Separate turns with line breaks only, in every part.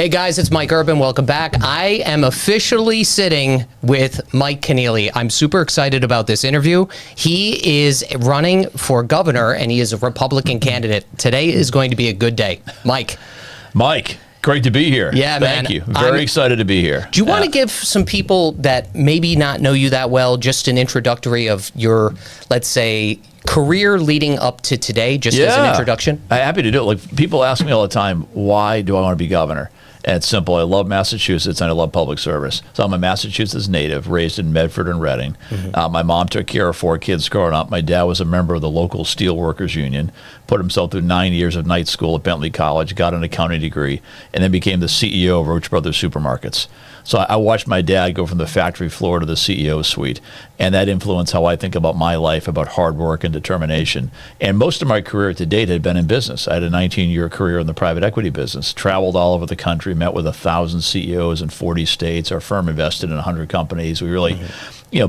Hey guys, it's Mike Urban. Welcome back. I am officially sitting with Mike Kennealy. I'm super excited about this interview. He is running for governor and he is a Republican candidate. Today is going to be a good day. Mike,
great to be here.
Yeah, man.
Thank you. Very excited to be here.
Do you want to give some people that maybe not know you that well just an introductory of your, let's say, career leading up to today, just as an introduction?
I'm happy to do it. Like, people ask me all the time, why do I want to be governor? And it's simple. I love Massachusetts and I love public service. So I'm a Massachusetts native, raised in Medford and Reading. My mom took care of 4 kids growing up. My dad was a member of the local steelworkers union, put himself through 9 years of night school at Bentley College, got an accounting degree, and then became the CEO of Roach Brothers Supermarkets. So I watched my dad go from the factory floor to the CEO suite, and that influenced how I think about my life, about hard work and determination. And most of my career to date had been in business. I had a 19-year career in the private equity business, traveled all over the country, met with 1,000 CEOs in 40 states. Our firm invested in 100 companies. We really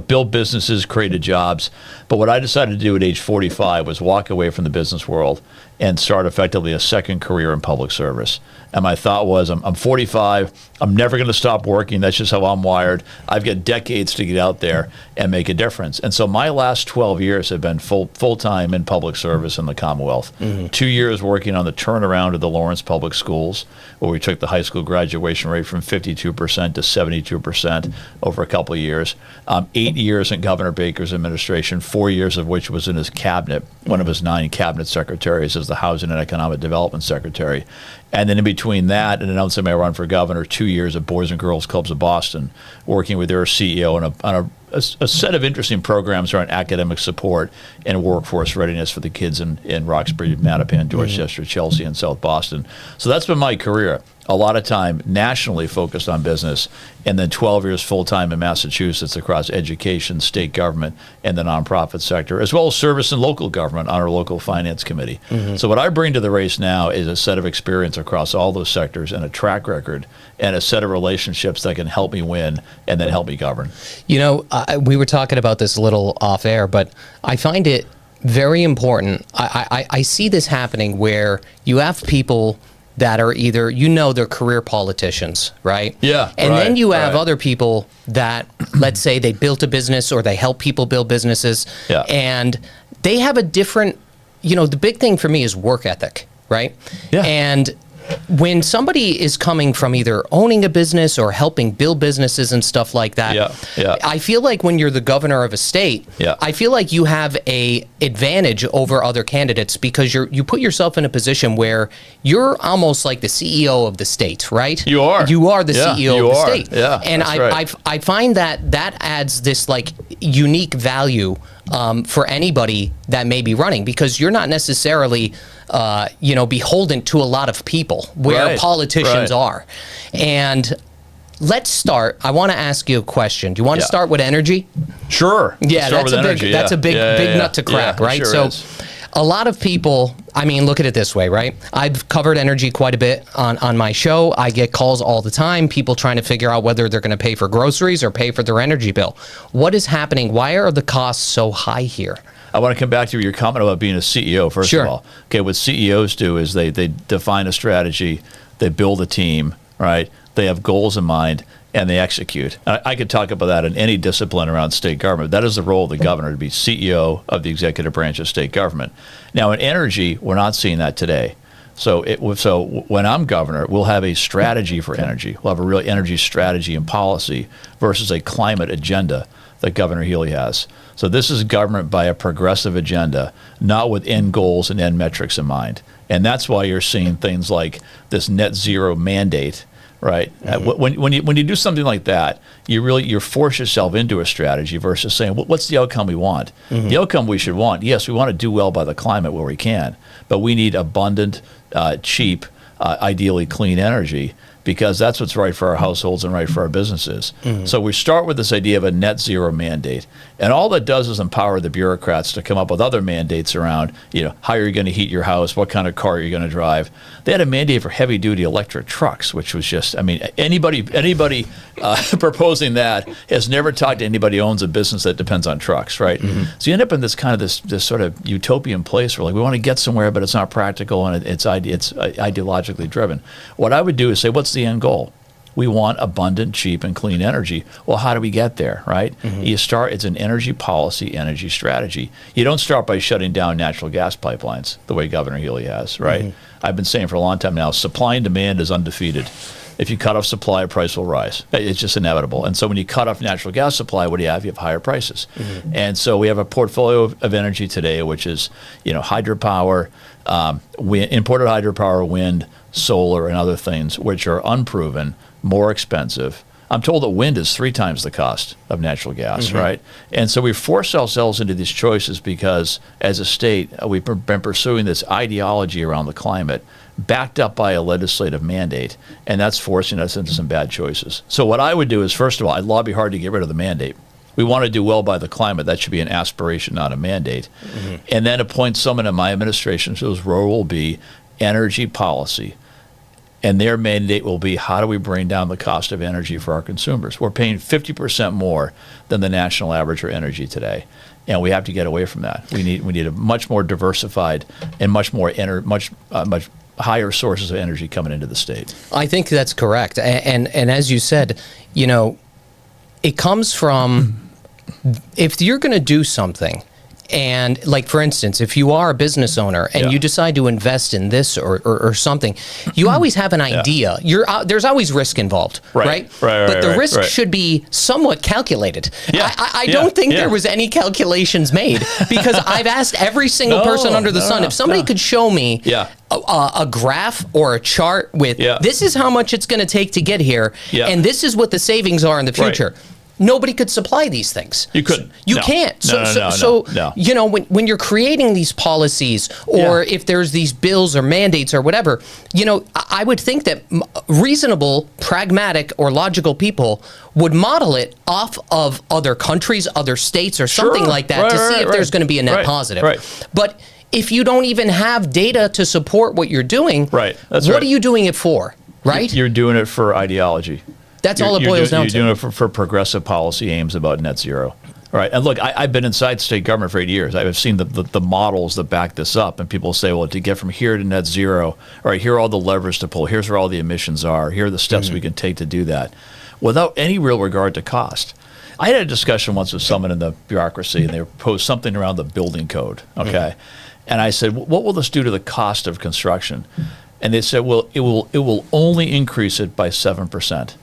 built businesses, created jobs. But what I decided to do at age 45 was walk away from the business world and start effectively a second career in public service. And my thought was, I'm 45, I'm never going to stop working. That's just how I'm wired. I've got decades to get out there and make a difference. And so my last 12 years have been full-time in public service in the Commonwealth. 2 years working on the turnaround of the Lawrence Public Schools, where we took the high school graduation rate from 52% to 72% over a couple of years. 8 years in Governor Baker's administration, 4 years of which was in his cabinet, one of his 9 cabinet secretaries as the Housing and Economic Development Secretary. And then in between that and announcing my run for governor, 2 years at Boys and Girls Clubs of Boston, working with their CEO on a set of interesting programs around academic support and workforce readiness for the kids in Roxbury, Mattapan, Dorchester, Chelsea, and South Boston. So that's been my career. A lot of time nationally focused on business, and then 12 years full-time in Massachusetts across education, state government, and the nonprofit sector, as well as service in local government on our local finance committee. So what I bring to the race now is a set of experience across all those sectors and a track record and a set of relationships that can help me win and then help me govern.
You know, we were talking about this a little off air, but I find it very important. I see this happening where you have people that are either, they're career politicians, right?
Yeah.
And then you have other people that, let's say they built a business or they help people build businesses, and they have a different, the big thing for me is work ethic, right?
Yeah.
And when somebody is coming from either owning a business or helping build businesses and stuff like that, I feel like when you're the governor of a state, I feel like you have a advantage over other candidates because you put yourself in a position where you're almost like the CEO of the state, right?
You are.
You are the CEO of the state.
Yeah,
and I find that adds this like unique value for anybody that may be running, because you're not necessarily beholden to a lot of people where politicians are. And let's start. I want to ask you a question. Do you want to start with energy?
Sure.
Yeah, that's a big nut to crack, right?
Sure
so
is.
A lot of people, I mean, look at it this way, right? I've covered energy quite a bit on my show. I get calls all the time, people trying to figure out whether they're going to pay for groceries or pay for their energy bill. What is happening? Why are the costs so high here?
I want to come back to your comment about being a CEO, first of all. Okay, what CEOs do is they define a strategy, they build a team, right? They have goals in mind, and they execute. I could talk about that in any discipline around state government. That is the role of the governor, to be CEO of the executive branch of state government. Now, in energy, we're not seeing that today. So when I'm governor, we'll have a strategy for energy. We'll have a real energy strategy and policy versus a climate agenda that Governor Healey has. So this is government by a progressive agenda, not with end goals and end metrics in mind. And that's why you're seeing things like this net zero mandate, right? When you do something like that, you force yourself into a strategy versus saying, what's the outcome we want? The outcome we should want, yes, we want to do well by the climate where we can, but we need abundant, cheap, ideally clean energy, because that's what's right for our households and right for our businesses. So we start with this idea of a net zero mandate. And all that does is empower the bureaucrats to come up with other mandates around, how you're going to heat your house, what kind of car you're going to drive. They had a mandate for heavy duty electric trucks, which was just, anybody proposing that has never talked to anybody who owns a business that depends on trucks, right? So you end up in this kind of this sort of utopian place where, like, we want to get somewhere, but it's not practical and it's ideologically driven. What I would do is say, what's What's the end goal? We want abundant, cheap, and clean energy. Well, how do we get there, right? It's an energy policy, energy strategy. You don't start by shutting down natural gas pipelines the way Governor Healey has, right? I've been saying for a long time now, supply and demand is undefeated. If you cut off supply, price will rise. It's just inevitable. And so when you cut off natural gas supply, what do you have? You have higher prices. And so we have a portfolio of energy today, which is, hydropower, imported hydropower, wind, solar, and other things, which are unproven, more expensive. I'm told that wind is 3 times the cost of natural gas, right? And so we force ourselves into these choices because as a state, we've been pursuing this ideology around the climate backed up by a legislative mandate, and that's forcing us into some bad choices. So what I would do is, first of all, I'd lobby hard to get rid of the mandate. We want to do well by the climate. That should be an aspiration, not a mandate. And then appoint someone in my administration whose role will be energy policy. And their mandate will be, how do we bring down the cost of energy for our consumers? We're paying 50% more than the national average for energy today, and we have to get away from that. We need a much more diversified and much higher sources of energy coming into the state.
I think that's correct. And as you said, it comes from, if you're going to do something, and like, for instance, if you are a business owner and you decide to invest in this or something, you always have an idea. There's always risk involved, right? But the risk should be somewhat calculated. I don't think there was any calculations made, because I've asked every single person under the sun, if somebody could show me a graph or a chart with this is how much it's going to take to get here, and this is what the savings are in the future. Nobody could supply these things.
You couldn't.
You can't. So when you're creating these policies, or if there's these bills or mandates or whatever, I would think that reasonable, pragmatic, or logical people would model it off of other countries, other states, or something like that to see if there's going to be a net positive. But if you don't even have data to support what you're doing, what are you doing it for? Right?
You're doing it for ideology.
That's all it boils down to.
You're doing it for progressive policy aims about net zero. Right. And look, I've been inside state government for 8 years. I've seen the models that back this up. And people say, well, to get from here to net zero, all right, here are all the levers to pull. Here's where all the emissions are. Here are the steps we can take to do that, without any real regard to cost. I had a discussion once with someone in the bureaucracy, and they proposed something around the building code. Okay. And I said, what will this do to the cost of construction? And they said, well, it will only increase it by 7%.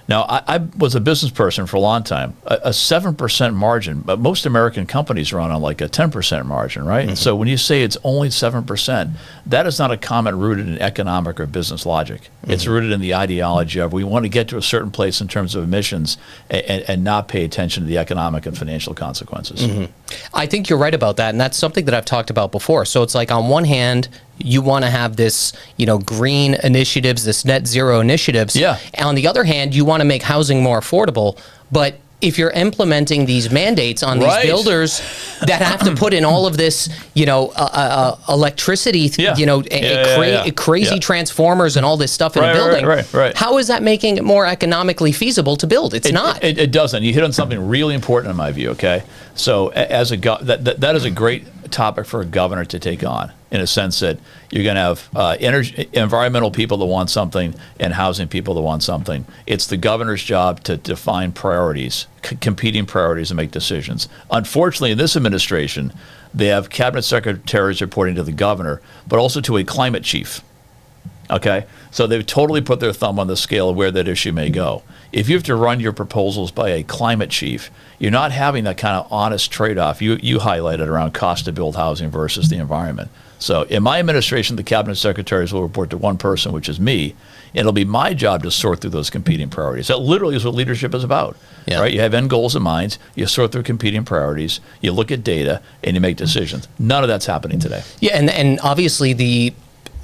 Now, I was a business person for a long time. A 7% margin, but most American companies run on like a 10% margin, right? And so when you say it's only 7%, that is not a comment rooted in economic or business logic. It's rooted in the ideology of, we want to get to a certain place in terms of emissions and not pay attention to the economic and financial consequences.
I think you're right about that, and that's something that I've talked about before. So it's like, on one hand, you want to have this, green initiatives, this net zero initiatives. And on the other hand, you want to make housing more affordable. But if you're implementing these mandates on these builders that have to put in all of this, electricity, crazy transformers and all this stuff in a building, how is that making it more economically feasible to build? It's not.
It doesn't. You hit on something really important in my view. Okay, so as that is a great topic for a governor to take on, in a sense that you're going to have environmental people that want something and housing people that want something. It's the governor's job to define priorities, competing priorities, and make decisions. Unfortunately, in this administration, they have cabinet secretaries reporting to the governor, but also to a climate chief. Okay, so they've totally put their thumb on the scale of where that issue may go. If you have to run your proposals by a climate chief, you're not having that kind of honest trade-off you highlighted around cost to build housing versus the environment. So in my administration, the cabinet secretaries will report to one person, which is me, and it'll be my job to sort through those competing priorities. That literally is what leadership is about, right? You have end goals in mind, you sort through competing priorities, you look at data, and you make decisions. None of that's happening today.
Yeah, and obviously the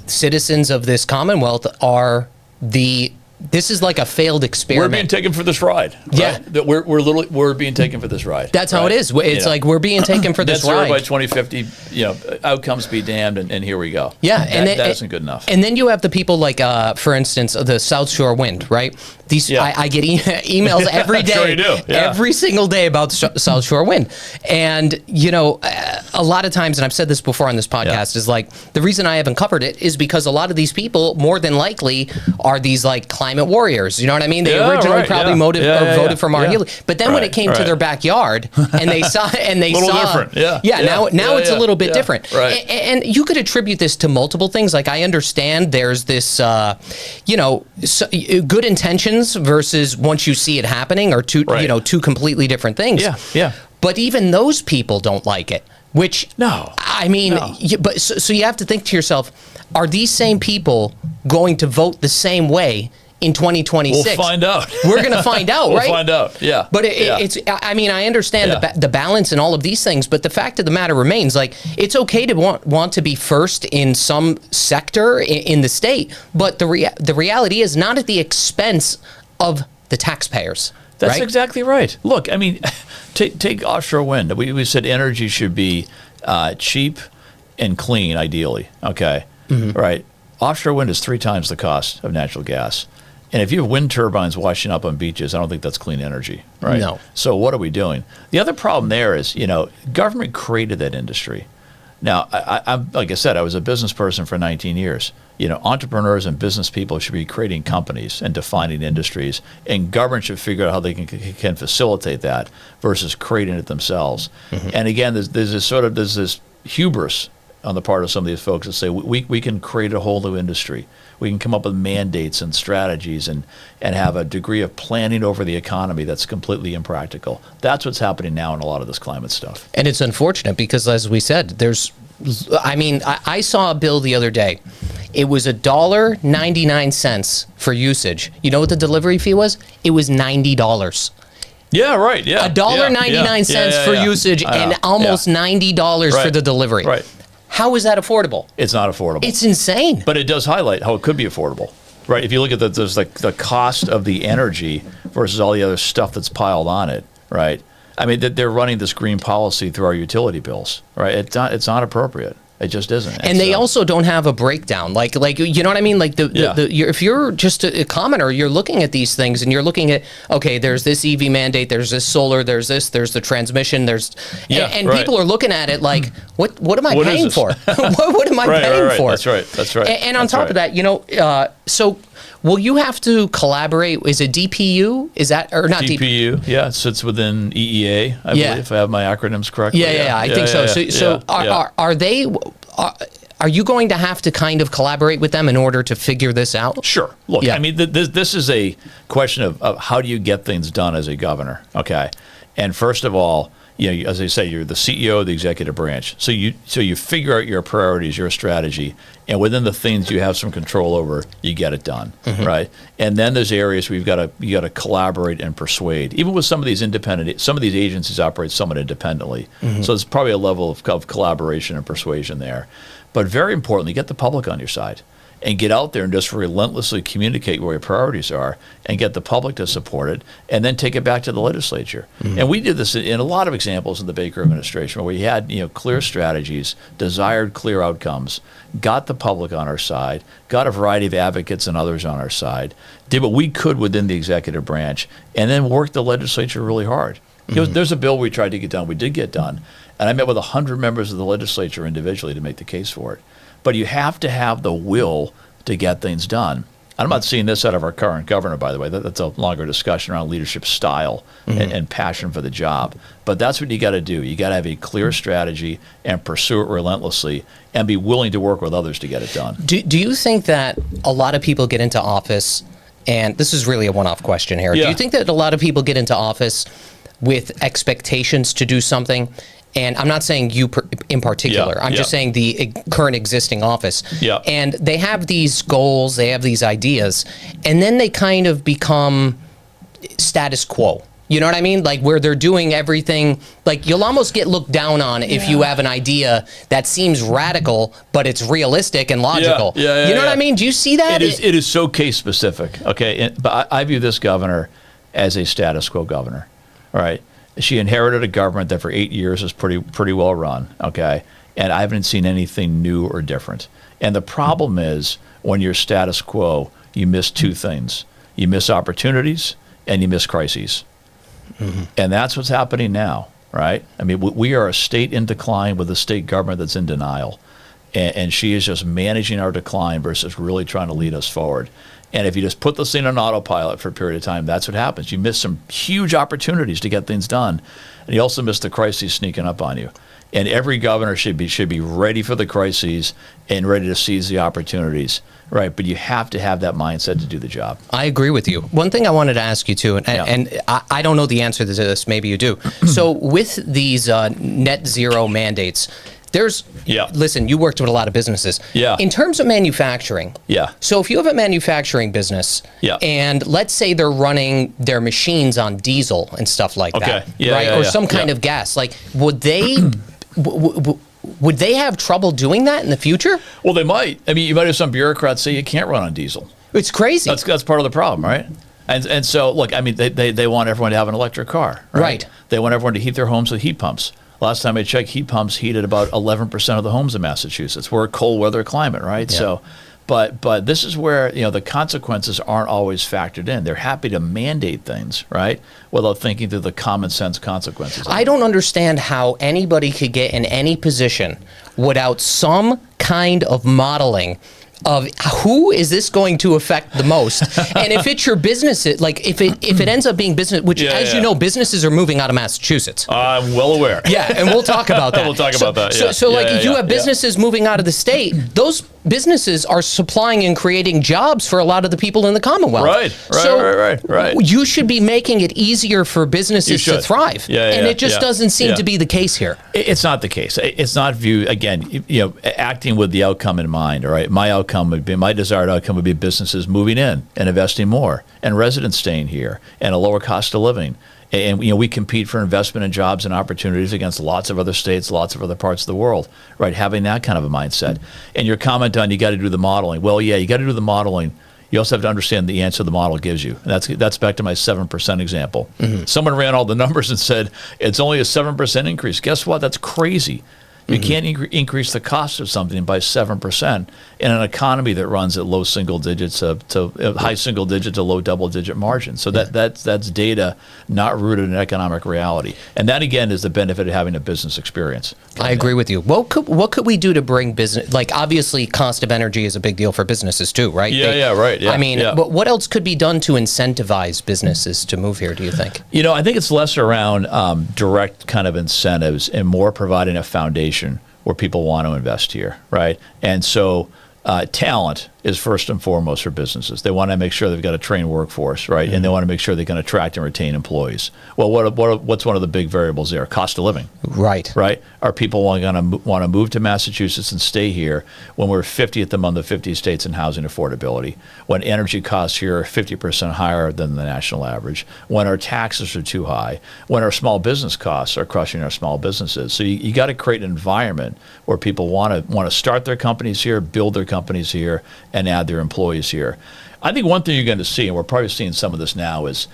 citizens of this Commonwealth are the this is like a failed experiment.
We're being taken for this ride. Right?
Yeah.
That we're being taken for this ride.
That's how it is. It's like we're being taken for this ride.
By 2050, outcomes be damned, and here we go.
Yeah,
that isn't good enough.
And then you have the people like, for instance, the South Shore Wind, right? I get emails every day,
Sure you do. Yeah.
every single day about South Shore Wind. And, a lot of times, and I've said this before on this podcast, is like, the reason I haven't covered it is because a lot of these people, more than likely, are these like climate warriors. You know what I mean? They originally probably voted for Maura Healey. But then when it came to their backyard and they saw,
different.
Now it's a little bit different.
Right.
And you could attribute this to multiple things. Like, I understand there's this, good intentions versus once you see it happening are two completely different things.
Yeah.
But even those people don't like it. Which,
no.
I mean, so you have to think to yourself, are these same people going to vote the same way in 2026?
We'll find out.
We're going to find out, right?
We'll find out, yeah.
But it's, I mean, I understand the balance and all of these things, but the fact of the matter remains, like, it's okay to want to be first in some sector in the state, but the reality is not at the expense of the taxpayers.
That's
right?
exactly right. Look, I mean, take offshore wind. We said energy should be cheap and clean, ideally. Okay, right? Offshore wind is 3 times the cost of natural gas. And if you have wind turbines washing up on beaches, I don't think that's clean energy, right?
No.
So what are we doing? The other problem there is, government created that industry. Now, I'm like I said, I was a business person for 19 years. Entrepreneurs and business people should be creating companies and defining industries, and government should figure out how they can facilitate that versus creating it themselves. And again, there's this hubris on the part of some of these folks that say we can create a whole new industry. We can come up with mandates and strategies and have a degree of planning over the economy that's completely impractical. That's what's happening now in a lot of this climate stuff.
And it's unfortunate because, as we said, I saw a bill the other day. It was $1.99 for usage. You know what the delivery fee was? It was $90.
Yeah, right. Yeah,
$1.99 for usage and almost $90 for the delivery.
Right.
How is that affordable?
It's not affordable.
It's insane.
But it does highlight how it could be affordable, right? If you look at the cost of the energy versus all the other stuff that's piled on it, right? I mean, they're running this green policy through our utility bills, right? It's not appropriate. It just isn't.
And they also don't have a breakdown. Like you know what I mean? Like if you're just a commoner, you're looking at these things and you're looking at, okay, there's this EV mandate, there's this solar, there's the transmission, people are looking at it like, what am I paying for? what am I paying for?
That's right.
And on top of that, so will you have to collaborate? Is it DPU? Is that, or not
DPU? Yeah, it sits within EEA, I believe, if I have my acronyms correctly.
I think so. So are they? Are you going to have to kind of collaborate with them in order to figure this out?
Sure. Look, I mean, this is a question of how do you get things done as a governor, okay? And first of all, as I say, you're the CEO of the executive branch. So you figure out your priorities, your strategy, and within the things you have some control over, you get it done, right? And then there's areas where you got to collaborate and persuade. Even with some of these agencies operate somewhat independently. So there's probably a level of collaboration and persuasion there. But very importantly, get the public on your side. And get out there and just relentlessly communicate where your priorities are and get the public to support it and then take it back to the legislature. And we did this in a lot of examples in the Baker administration where we had clear strategies, desired clear outcomes, got the public on our side, got a variety of advocates and others on our side, did what we could within the executive branch, and then worked the legislature really hard. There's a bill we tried to get done. We did get done. And I met with 100 members of the legislature individually to make the case for it. But you have to have the will to get things done. I'm not seeing this out of our current governor, by the way. That's a longer discussion around leadership style and passion for the job. But that's what you got to do. You got to have a clear strategy and pursue it relentlessly and be willing to work with others to get it done.
Do you think that a lot of people get into office, and this is really a one-off question here. Do you think that a lot of people get into office with expectations to do something? And I'm not saying you in particular. I'm just saying the current existing office. And they have these goals, they have these ideas, and then they kind of become status quo. You know what I mean? Like where they're doing everything, like you'll almost get looked down on if you have an idea that seems radical, but it's realistic and logical. You know what I mean? Do you see that?
It is so case specific. Okay. But I view this governor as a status quo governor. All right. She inherited a government that for 8 years is pretty well run. Okay. And I haven't seen anything new or different. And the problem is when you're status quo, you miss two things. You miss opportunities and you miss crises. And that's what's happening now, right? I mean, we are a state in decline with a state government that's in denial. And she is just managing our decline versus really trying to lead us forward. And if you just put this thing on autopilot for a period of time, that's what happens. You miss some huge opportunities to get things done. And you also miss the crises sneaking up on you. And every governor should be ready for the crises and ready to seize the opportunities, right? But you have to have that mindset to do the job.
I agree with you. One thing I wanted to ask you too, and I don't know the answer to this, maybe you do. So with these net zero mandates, listen, you worked with a lot of businesses. In terms of manufacturing. So if you have a manufacturing business and let's say they're running their machines on diesel and stuff like that, right? Or some kind of gas, like would they would they have trouble doing that in the future? Well,
they might. I mean, you might have some bureaucrats say you can't run on diesel.
It's crazy.
That's part of the problem, right? And so, look, I mean, they want everyone to have an electric car, right? They want everyone to heat their homes with heat pumps. Last time I checked, heat pumps heated about 11% of the homes in Massachusetts. We're a cold weather climate, right? So, but this is where the consequences aren't always factored in. They're happy to mandate things, right, without thinking through the common sense consequences.
I don't understand how anybody could get in any position without some kind of modeling of who is this going to affect the most, and if it's your business, like if it ends up being business, which you know, businesses are moving out of Massachusetts.
I'm well aware.
And we'll talk about that.
We'll talk about that.
So you have businesses moving out of the state. Those businesses are supplying and creating jobs for a lot of the people in the Commonwealth. Right. You should be making it easier for businesses to thrive. And it just doesn't seem to be the case here.
It's not the case. It's not viewed, again, acting with the outcome in mind, all right? My desired outcome would be businesses moving in and investing more and residents staying here and a lower cost of living. And we compete for investment and jobs and opportunities against lots of other states, lots of other parts of the world, right? Having that kind of a mindset. And your comment on you got to do the modeling. Well, you got to do the modeling. You also have to understand the answer the model gives you. And that's back to my 7% example. Someone ran all the numbers and said it's only a 7% increase. Guess what? That's crazy. You can't increase the cost of something by 7% in an economy that runs at low single digits to high single digit to low double digit margins. So that's data not rooted in economic reality. And that again is the benefit of having a business experience.
I agree with you. What could we do to bring business? Like obviously, cost of energy is a big deal for businesses too, right?
Right.
I mean, but what else could be done to incentivize businesses to move here? Do you think?
I think it's less around direct kind of incentives and more providing a foundation where people want to invest here, right? And so talent is first and foremost for businesses. They want to make sure they've got a trained workforce, right? And they want to make sure they can attract and retain employees. Well, what's one of the big variables there? Cost of living. Right. Are people going to want to move to Massachusetts and stay here when we're 50th among the 50 states in housing affordability, when energy costs here are 50% higher than the national average, when our taxes are too high, when our small business costs are crushing our small businesses? So you got to create an environment where people want to start their companies here, build their companies here, and add their employees here. I think one thing you're going to see, and we're probably seeing some of this now, is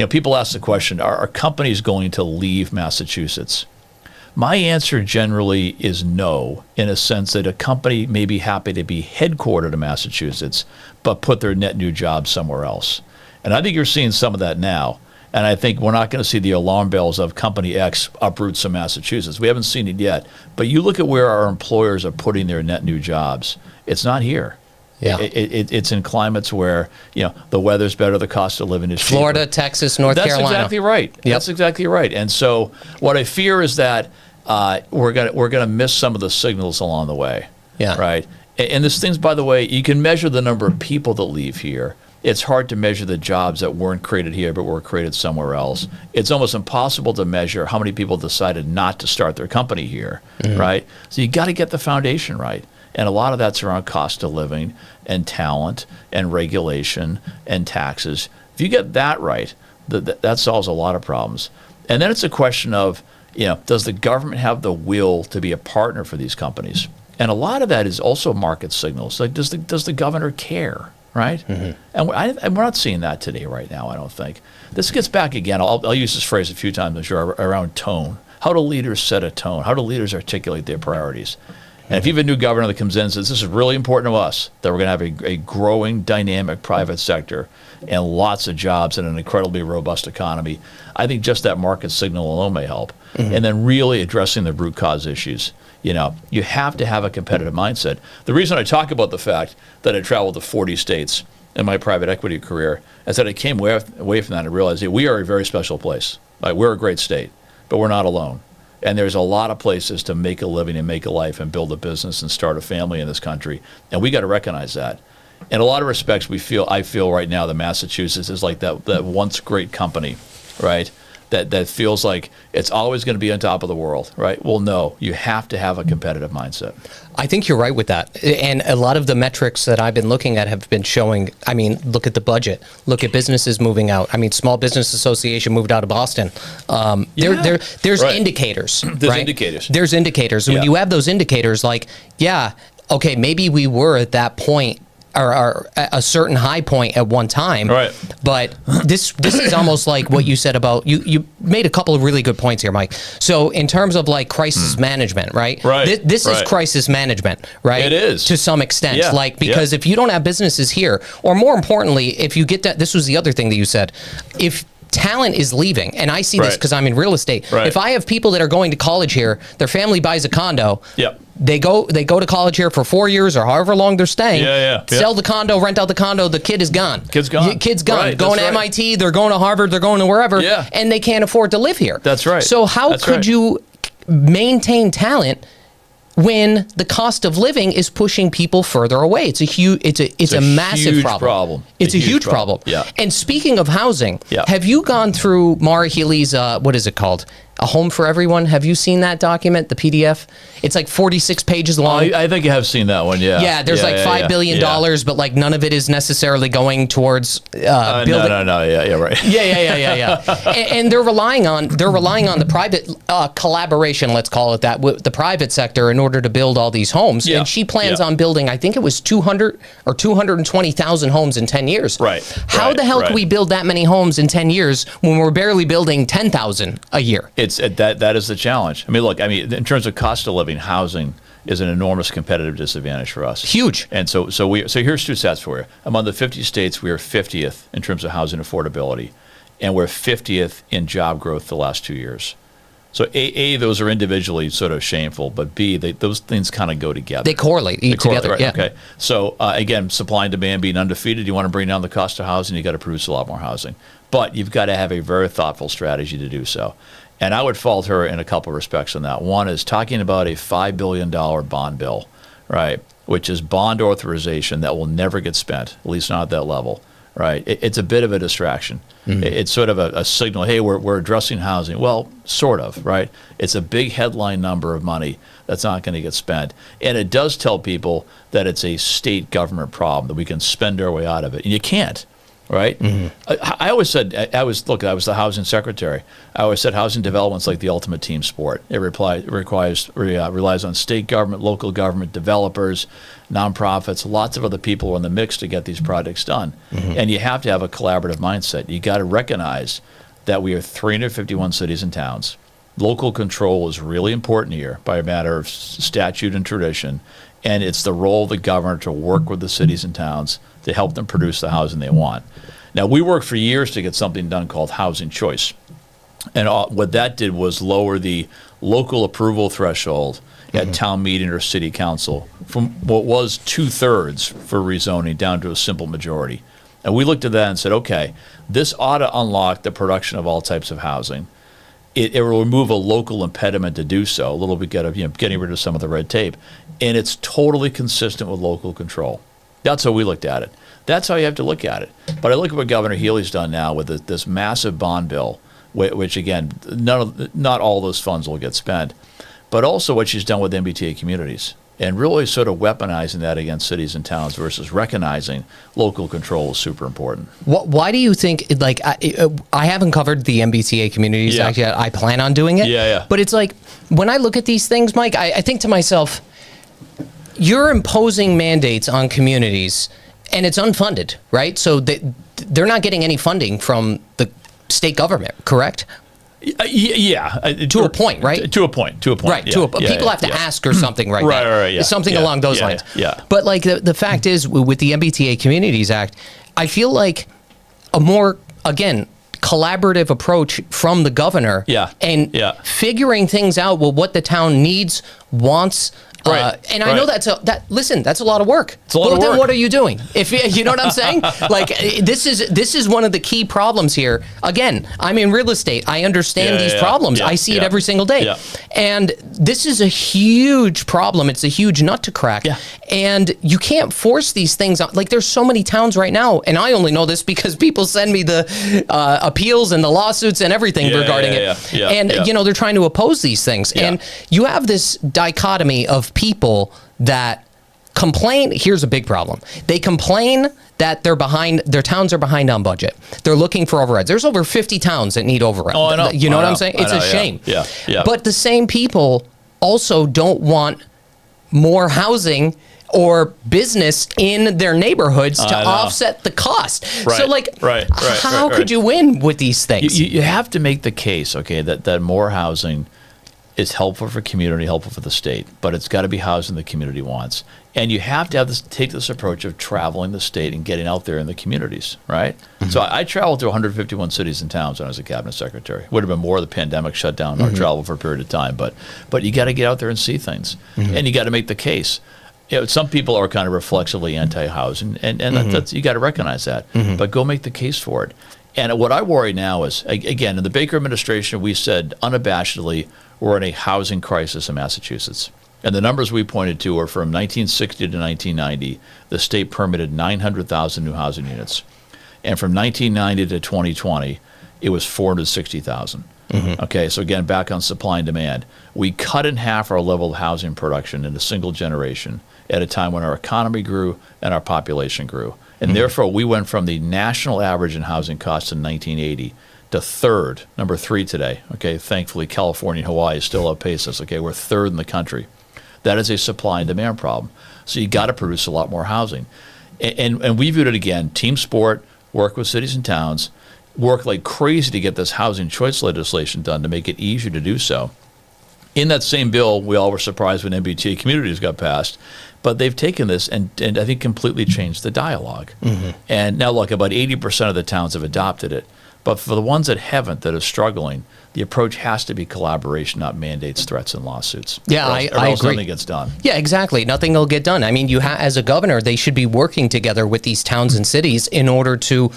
people ask the question, are companies going to leave Massachusetts? My answer generally is no, in a sense that a company may be happy to be headquartered in Massachusetts, but put their net new jobs somewhere else. And I think you're seeing some of that now. And I think we're not going to see the alarm bells of company X uproots some Massachusetts. We haven't seen it yet. But you look at where our employers are putting their net new jobs. It's not here. It's in climates where the weather's better, the cost of living is cheaper.
Florida, Texas, North Carolina.
That's exactly right. That's exactly right. And so what I fear is that we're gonna miss some of the signals along the way. Right. And this things, by the way, you can measure the number of people that leave here. It's hard to measure the jobs that weren't created here but were created somewhere else. It's almost impossible to measure how many people decided not to start their company here, right? So you got to get the foundation right. And a lot of that's around cost of living and talent and regulation and taxes. If you get that right, that solves a lot of problems. And then it's a question of, does the government have the will to be a partner for these companies? And a lot of that is also market signals. Like, does the governor care, right? Mm-hmm. And we're not seeing that today right now, I don't think. This gets back again, I'll use this phrase a few times, I'm sure, around tone. How do leaders set a tone? How do leaders articulate their priorities? And if you have a new governor that comes in and says, this is really important to us, that we're going to have a growing, dynamic private sector and lots of jobs and an incredibly robust economy, I think just that market signal alone may help. Mm-hmm. And then really addressing the root cause issues. You have to have a competitive mindset. The reason I talk about the fact that I traveled to 40 states in my private equity career is that I came away from that and realized that we are a very special place. Like, we're a great state, but we're not alone. And there's a lot of places to make a living and make a life and build a business and start a family in this country. And we got to recognize that. In a lot of respects, I feel right now that Massachusetts is like that once great company, right? That feels like it's always going to be on top of the world, right? Well, no, you have to have a competitive mindset.
I think you're right with that. And a lot of the metrics that I've been looking at have been showing, look at the budget, look at businesses moving out. Small Business Association moved out of Boston. There's
right.
indicators.
There's
right?
indicators.
There's indicators. When you have those indicators, like, okay, maybe we were at that point, or a certain high point at one time.
Right.
But this is almost like what you said about, you made a couple of really good points here, Mike. So in terms of like crisis management, right?
Right.
This is crisis management, right?
It is.
To some extent.
Yeah.
Because if you don't have businesses here, or more importantly, if you get that, this was the other thing that you said, if talent is leaving, and I see this because I'm in real estate.
Right.
If I have people that are going to college here, their family buys a condo.
Yep.
They go to college here for 4 years or however long they're staying. Sell the condo, rent out the condo. The kid is gone.
Kid's gone. Right,
going to MIT. They're going to Harvard. They're going to wherever.
Yeah.
And they can't afford to live here.
That's right.
So how could you maintain talent when the cost of living is pushing people further away? It's a massive
huge
problem. It's a huge problem.
Yeah.
And speaking of housing,
Yeah.
have you gone through Maura Healey's, what is it called? A Home for Everyone? Have you seen that document, the PDF? It's like 46 pages long.
I think I have seen that one, yeah.
Yeah, there's $5 billion, but like none of it is necessarily going towards building.
No, yeah, right.
Yeah. And they're relying on the private collaboration, let's call it that, with the private sector in order to build all these homes.
Yeah.
And she plans on building, I think it was 200 or 220,000 homes in 10 years.
Right.
How the hell can we build that many homes in 10 years when we're barely building 10,000 a year?
That is the challenge. Look, in terms of cost of living, housing is an enormous competitive disadvantage for us. Huge. And so here's two stats for you. Among the 50 states, we are 50th in terms of housing affordability, and we're 50th in job growth the last 2 years. So A, those are individually sort of shameful, but B, those things kind of go together.
They correlate together.
Right?
Yeah.
Okay. So again, supply and demand being undefeated, you want to bring down the cost of housing, you got to produce a lot more housing. But you've got to have a very thoughtful strategy to do so. And I would fault her in a couple of respects on that. One is talking about a $5 billion bond bill, right, which is bond authorization that will never get spent, at least not at that level, right? It's a bit of a distraction. Mm-hmm. It's sort of a signal, hey, we're addressing housing. Well, sort of, right? It's a big headline number of money that's not going to get spent. And it does tell people that it's a state government problem, that we can spend our way out of it. And you can't. Right. Mm-hmm. I always said, I was the housing secretary. I always said housing development's like the ultimate team sport. It relies on state government, local government, developers, nonprofits, lots of other people are in the mix to get these projects done. Mm-hmm. And you have to have a collaborative mindset. You got to recognize that we are 351 cities and towns. Local control is really important here by a matter of statute and tradition. And it's the role of the governor to work with the cities and towns to help them produce the housing they want. Now, we worked for years to get something done called housing choice. And what that did was lower the local approval threshold at town meeting or city council from what was 2/3 for rezoning down to a simple majority. And we looked at that and said, okay, this ought to unlock the production of all types of housing. It will remove a local impediment to do so, a little bit getting rid of some of the red tape. And it's totally consistent with local control. That's how we looked at it. That's how you have to look at it. But I look at what Governor Healey's done now with this massive bond bill, which again, not all those funds will get spent, but also what she's done with MBTA communities. and really sort of weaponizing that against cities and towns versus recognizing local control is super important.
Why do you think, like, I haven't covered the MBTA communities
Yeah.
act yet. I plan on doing it.
Yeah.
But it's like, when I look at these things, Mike, I think to myself, you're imposing mandates on communities and it's unfunded, right? So they're not getting any funding from the state government, correct?
Yeah,
To a point, right?
To a point.
Right.
Yeah,
People have to ask or something, right?
Right. Yeah.
Something along those lines.
Yeah.
But like the fact is, with the MBTA Communities Act, I feel like a more, again, collaborative approach from the governor.
Yeah.
And
Yeah.
figuring things out, well, what the town needs, wants.
Right.
And I know that's a lot of work.
It's a lot of
then
work.
what are you doing? If you know what I'm saying? Like, this is one of the key problems here. Again, I'm in real estate. I understand these problems. I see it every single day.
Yeah.
And this is a huge problem. It's a huge nut to crack.
Yeah.
And you can't force these things on. Like, there's so many towns right now, and I only know this because people send me the appeals and the lawsuits and everything regarding it. And they're trying to oppose these things.
Yeah.
And you have this dichotomy of people that complain. Here's a big problem. They complain that their towns are behind on budget. They're looking for overrides. There's over 50 towns that need overrides.
Oh, I know.
You know what I'm saying? It's a shame.
Yeah.
But the same people also don't want more housing or business in their neighborhoods to offset the cost.
Right.
So, like, how could you win with these things?
You have to make the case, okay, that more housing is helpful for community, helpful for the state, but it's got to be housing the community wants. And you have to take this approach of traveling the state and getting out there in the communities, right? Mm-hmm. So I traveled to 151 cities and towns when I was a cabinet secretary. Would have been more. The pandemic shut down our travel for a period of time, but you got to get out there and see things, and you got to make the case. Some people are kind of reflexively anti-housing, and that's, you got to recognize that. But go make the case for it. And what I worry now is, again, in the Baker administration, we said unabashedly, we're in a housing crisis in Massachusetts. And the numbers we pointed to are from 1960 to 1990, the state permitted 900,000 new housing units. And from 1990 to 2020, it was 460,000. Okay, so again, back on supply and demand. We cut in half our level of housing production in a single generation at a time when our economy grew and our population grew. And therefore, we went from the national average in housing costs in 1980 to number three today. Okay, thankfully, California and Hawaii still outpace us. Okay, we're third in the country. That is a supply and demand problem. So you got to produce a lot more housing. And we viewed it again, team sport, work with cities and towns, work like crazy to get this housing choice legislation done to make it easier to do so. In that same bill, we all were surprised when MBTA communities got passed, but they've taken this and I think completely changed the dialogue. And now look, about 80% of the towns have adopted it. But for the ones that haven't, that are struggling, the approach has to be collaboration, not mandates, threats, and lawsuits.
Yeah,
or
I
else
agree.
nothing gets done.
Yeah, exactly. Nothing will get done. I mean, as a governor, they should be working together with these towns and cities in order to,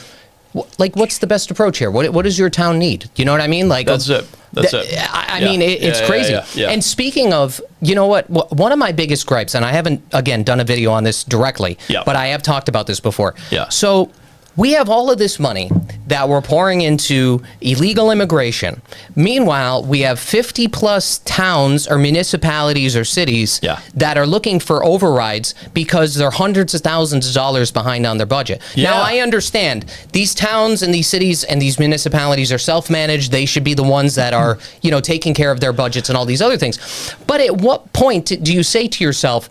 like, what's the best approach here? What does your town need? You know what I mean? Like,
That's it.
I mean, it's crazy.
Yeah.
And speaking of, you know what? One of my biggest gripes, and I haven't, again, done a video on this directly, but I have talked about this before.
Yeah.
So we have all of this money that we're pouring into illegal immigration. Meanwhile, we have 50 plus towns or municipalities or cities that are looking for overrides because they're hundreds of thousands of dollars behind on their budget. Now, I understand these towns and these cities and these municipalities are self-managed. They should be the ones that are, taking care of their budgets and all these other things. But at what point do you say to yourself,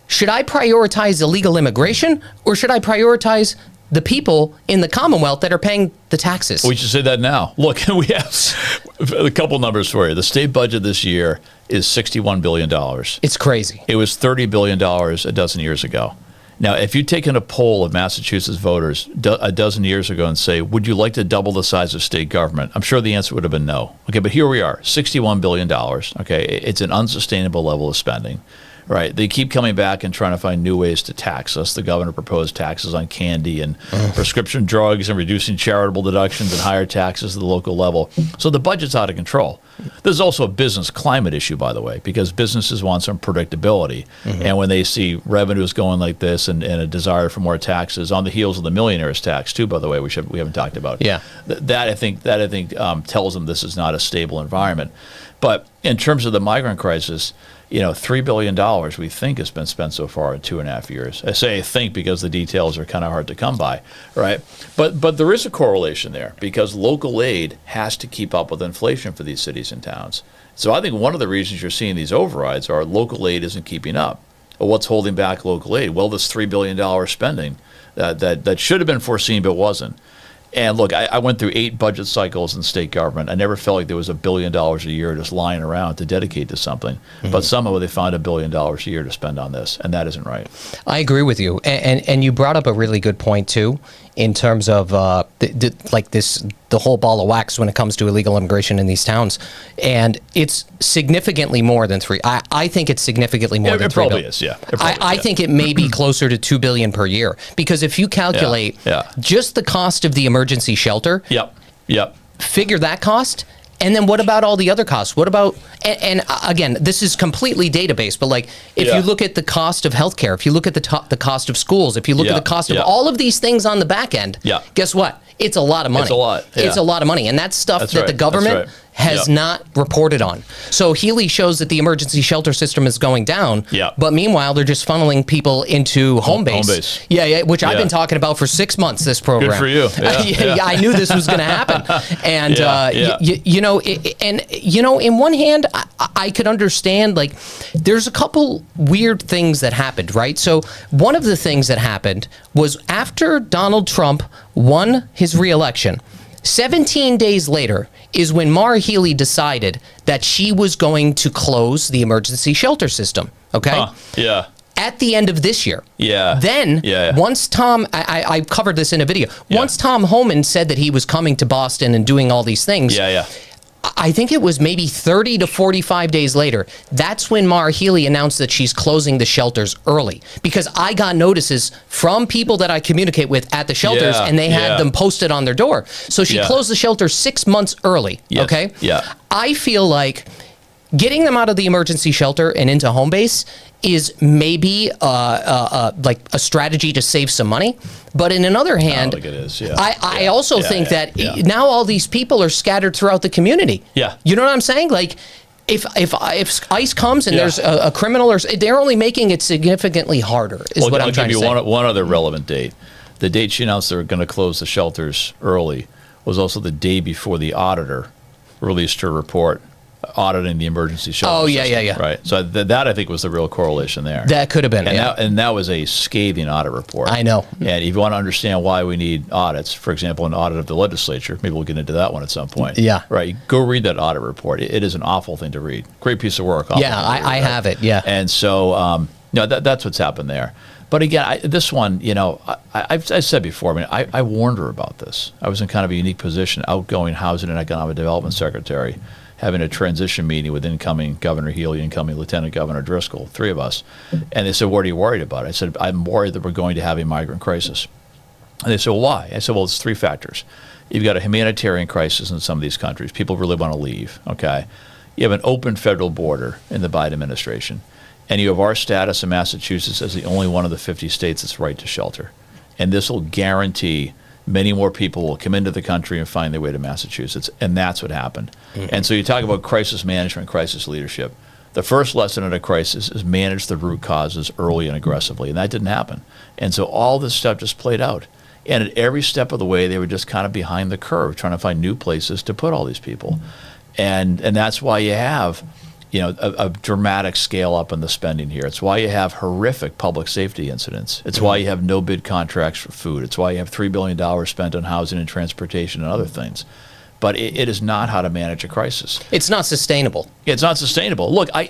should I prioritize illegal immigration or should I prioritize the people in the Commonwealth that are paying the taxes?
We should say that now. Look, we have a couple numbers for you. The state budget this year is $61 billion.
It's crazy.
It was $30 billion a dozen years ago. Now, if you'd taken a poll of Massachusetts voters a dozen years ago and say, would you like to double the size of state government? I'm sure the answer would have been no. Okay, but here we are, $61 billion. Okay, it's an unsustainable level of spending. Right. They keep coming back and trying to find new ways to tax us. The governor proposed taxes on candy and prescription drugs and reducing charitable deductions and higher taxes at the local level. So the budget's out of control. There's also a business climate issue, by the way, because businesses want some predictability. And when they see revenues going like this and a desire for more taxes on the heels of the millionaires tax, too, by the way, we haven't talked about.
Yeah.
That I think tells them this is not a stable environment. But in terms of the migrant crisis, $3 billion we think has been spent so far in 2.5 years. I say think because the details are kind of hard to come by, right? But there is a correlation there because local aid has to keep up with inflation for these cities and towns. So I think one of the reasons you're seeing these overrides are local aid isn't keeping up. Well, what's holding back local aid? Well, this $3 billion spending that should have been foreseen but wasn't. And look, I went through 8 budget cycles in state government. I never felt like there was $1 billion a year just lying around to dedicate to something. Mm-hmm. But somehow they found $1 billion a year to spend on this, and that isn't right.
I agree with you, and you brought up a really good point too, in terms of the whole ball of wax when it comes to illegal immigration in these towns, and it's significantly more than three. I think it's significantly more than $3 billion.
Is, yeah.
I think it may be closer to $2 billion per year because if you calculate just the cost of the emergency shelter, figure that cost. And then what about all the other costs? What about, and again, this is completely database, but like if you look at the cost of healthcare, if you look at the cost of schools, if you look at the cost of all of these things on the back end, guess what? It's a lot of money.
It's a lot. Yeah.
It's a lot of money. And that's stuff that the government has not reported on. So Healey shows that the emergency shelter system is going down, but meanwhile, they're just funneling people into home base. Yeah, which I've been talking about for 6 months, this program.
Good for you.
I knew this was going to happen. And, in one hand, I could understand, like, there's a couple weird things that happened, right? So one of the things that happened was after Donald Trump won his reelection, 17 days later is when Maura Healey decided that she was going to close the emergency shelter system, okay? At the end of this year. Then, once Tom, I covered this in a video, once Tom Homan said that he was coming to Boston and doing all these things, I think it was maybe 30 to 45 days later, that's when Maura Healey announced that she's closing the shelters early. Because I got notices from people that I communicate with at the shelters, and they had them posted on their door. So she closed the shelters 6 months early, okay? I feel like getting them out of the emergency shelter and into home base is maybe like a strategy to save some money. But in another hand,
I don't think it is.
I also think that now all these people are scattered throughout the community. You know what I'm saying? Like, if ICE comes and there's a criminal, or they're only making it significantly harder, is what I'm trying to say.
I'll give you one other relevant date. The date she announced they were going to close the shelters early was also the day before the auditor released her report auditing the emergency shelter system, right? So that I think was the real correlation there.
That could have been,
and that was a scathing audit report.
I know.
And if you want to understand why we need audits, for example, an audit of the legislature, maybe we'll get into that one at some point. Right. Go read that audit report. It is an awful thing to read. Great piece of work.
I have it. And
so, that's what's happened there. But again, this one, I've said before, I warned her about this. I was in kind of a unique position, outgoing housing and economic development secretary, having a transition meeting with incoming Governor Healey, incoming Lieutenant Governor Driscoll, 3 of us. And they said, what are you worried about? I said, I'm worried that we're going to have a migrant crisis. And they said, well, why? I said, well, it's 3 factors. You've got a humanitarian crisis in some of these countries. People really want to leave, okay? You have an open federal border in the Biden administration. And you have our status in Massachusetts as the only one of the 50 states that's right to shelter. And this will guarantee many more people will come into the country and find their way to Massachusetts. And that's what happened. And so you talk about crisis management, crisis leadership. The first lesson in a crisis is manage the root causes early and aggressively. And that didn't happen. And so all this stuff just played out. And at every step of the way, they were just kind of behind the curve, trying to find new places to put all these people. And that's why you have a dramatic scale up in the spending here. It's why you have horrific public safety incidents. It's why you have no bid contracts for food. It's why you have $3 billion spent on housing and transportation and other things. But it is not how to manage a crisis.
It's not sustainable.
It's not sustainable. Look, I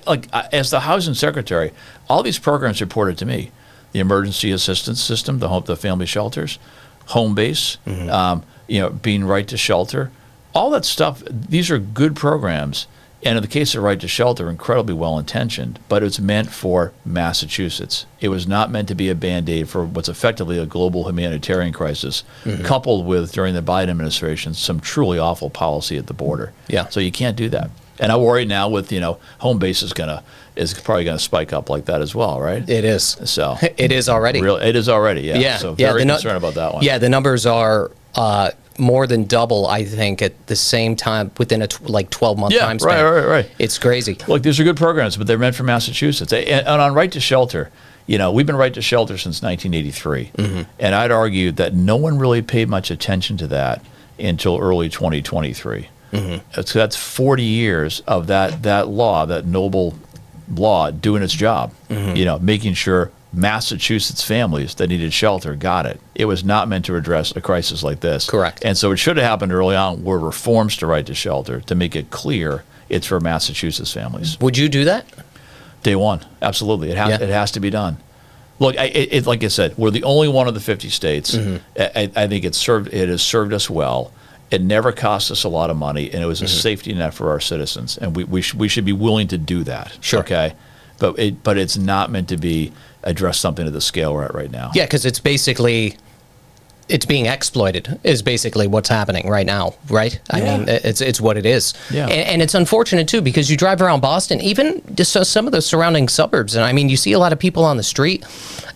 as the housing secretary, all these programs reported to me: the emergency assistance system, the family shelters, home base, being right to shelter, all that stuff. These are good programs. And in the case of right to shelter, incredibly well-intentioned, but it's meant for Massachusetts. It was not meant to be a Band-Aid for what's effectively a global humanitarian crisis, coupled with, during the Biden administration, some truly awful policy at the border. So you can't do that. And I worry now with, home base is probably gonna spike up like that as well, right?
It is.
So
it is already.
It is already, So very concerned about that one.
Yeah, the numbers are more than double, I think, at the same time within a 12-month time span.
Right.
It's crazy.
Look, these are good programs, but they're meant for Massachusetts. And on right to shelter, we've been right to shelter since 1983. And I'd argue that no one really paid much attention to that until early 2023. So that's 40 years of that law, that noble law, doing its job, making sure Massachusetts families that needed shelter got it. It was not meant to address a crisis like this.
Correct.
And so it should have happened early on, were reforms to right to shelter to make it clear it's for Massachusetts families.
Would you do that?
Day one, absolutely. It has to be done. Look, like I said, we're the only one of the 50 states. I think it has served us well. It never cost us a lot of money, and it was a safety net for our citizens, and we should be willing to do that.
Sure.
Okay, but it's not meant to be address something to the scale we're at right now.
Yeah, because it's being exploited is basically what's happening right now, right? I mean, it's what it is.
Yeah.
And it's unfortunate, too, because you drive around Boston, even just some of the surrounding suburbs, and I mean, you see a lot of people on the street,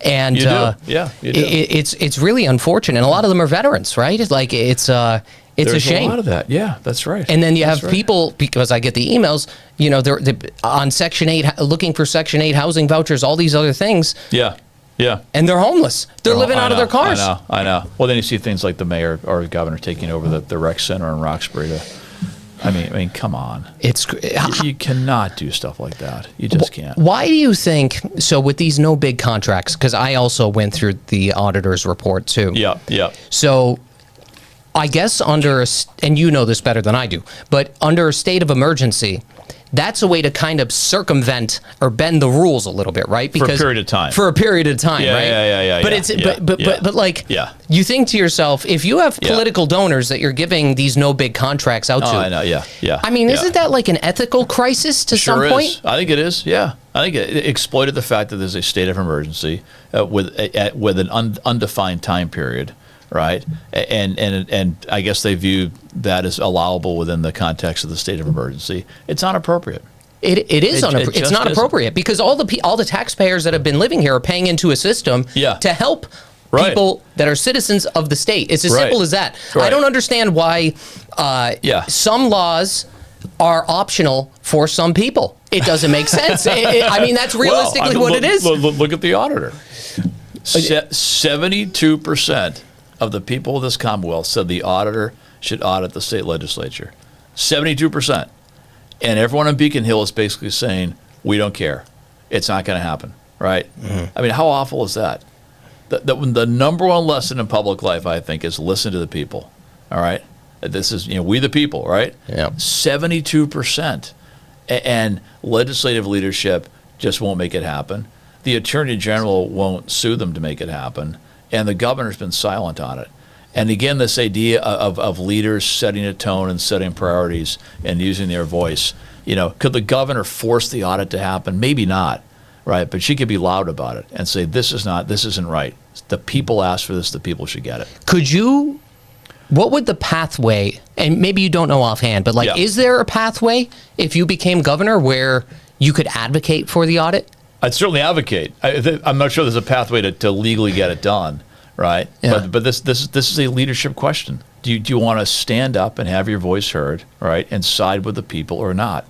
and
You do.
it's really unfortunate. And a lot of them are veterans, right? It's
There's
a shame.
a lot of that. Yeah, that's right.
And then you have people, because I get the emails, they're on Section 8, looking for Section 8 housing vouchers, all these other things.
Yeah.
And they're homeless. They're living out of their cars.
I know. Well, then you see things like the mayor or the governor taking over the rec center in Roxbury. I mean, come on. You cannot do stuff like that. You just can't.
Why do you think, so with these no big contracts, because I also went through the auditor's report too.
Yeah.
So I guess and you know this better than I do, but under a state of emergency, that's a way to kind of circumvent or bend the rules a little bit, right?
For a period of time.
For a period of time, right?
Yeah.
But you think to yourself, if you have political donors that you're giving these no big contracts out to,
I know, yeah.
I mean, isn't that like an ethical crisis to some point?
Is. I think it is. Yeah, I think it exploited the fact that there's a state of emergency with an undefined time period. Right, and I guess they view that as allowable within the context of the state of emergency. It's not appropriate.
It's not appropriate because all the taxpayers that have been living here are paying into a system to help people that are citizens of the state. It's as simple as that. I don't understand why some laws are optional for some people. It doesn't make sense. I mean, that's realistically what it is.
Look at the auditor. 72% of the people of this Commonwealth said the auditor should audit the state legislature. 72%. And everyone in Beacon Hill is basically saying, we don't care. It's not going to happen, right? I mean, how awful is that? The number one lesson in public life, I think, is listen to the people, all right? This is, we the people, right?
Yeah.
72%. And legislative leadership just won't make it happen. The Attorney General won't sue them to make it happen. And the governor's been silent on it. And again, this idea of leaders setting a tone and setting priorities and using their voice. Could the governor force the audit to happen? Maybe not, right? But she could be loud about it and say, this isn't right. The people asked for this, the people should get it. What would the pathway, and maybe you don't know offhand, but is there a pathway if you became governor where you could advocate for the audit? I'd certainly advocate. I'm not sure there's a pathway to legally get it done, right?
Yeah.
But this is a leadership question. Do you want to stand up and have your voice heard, right, and side with the people or not,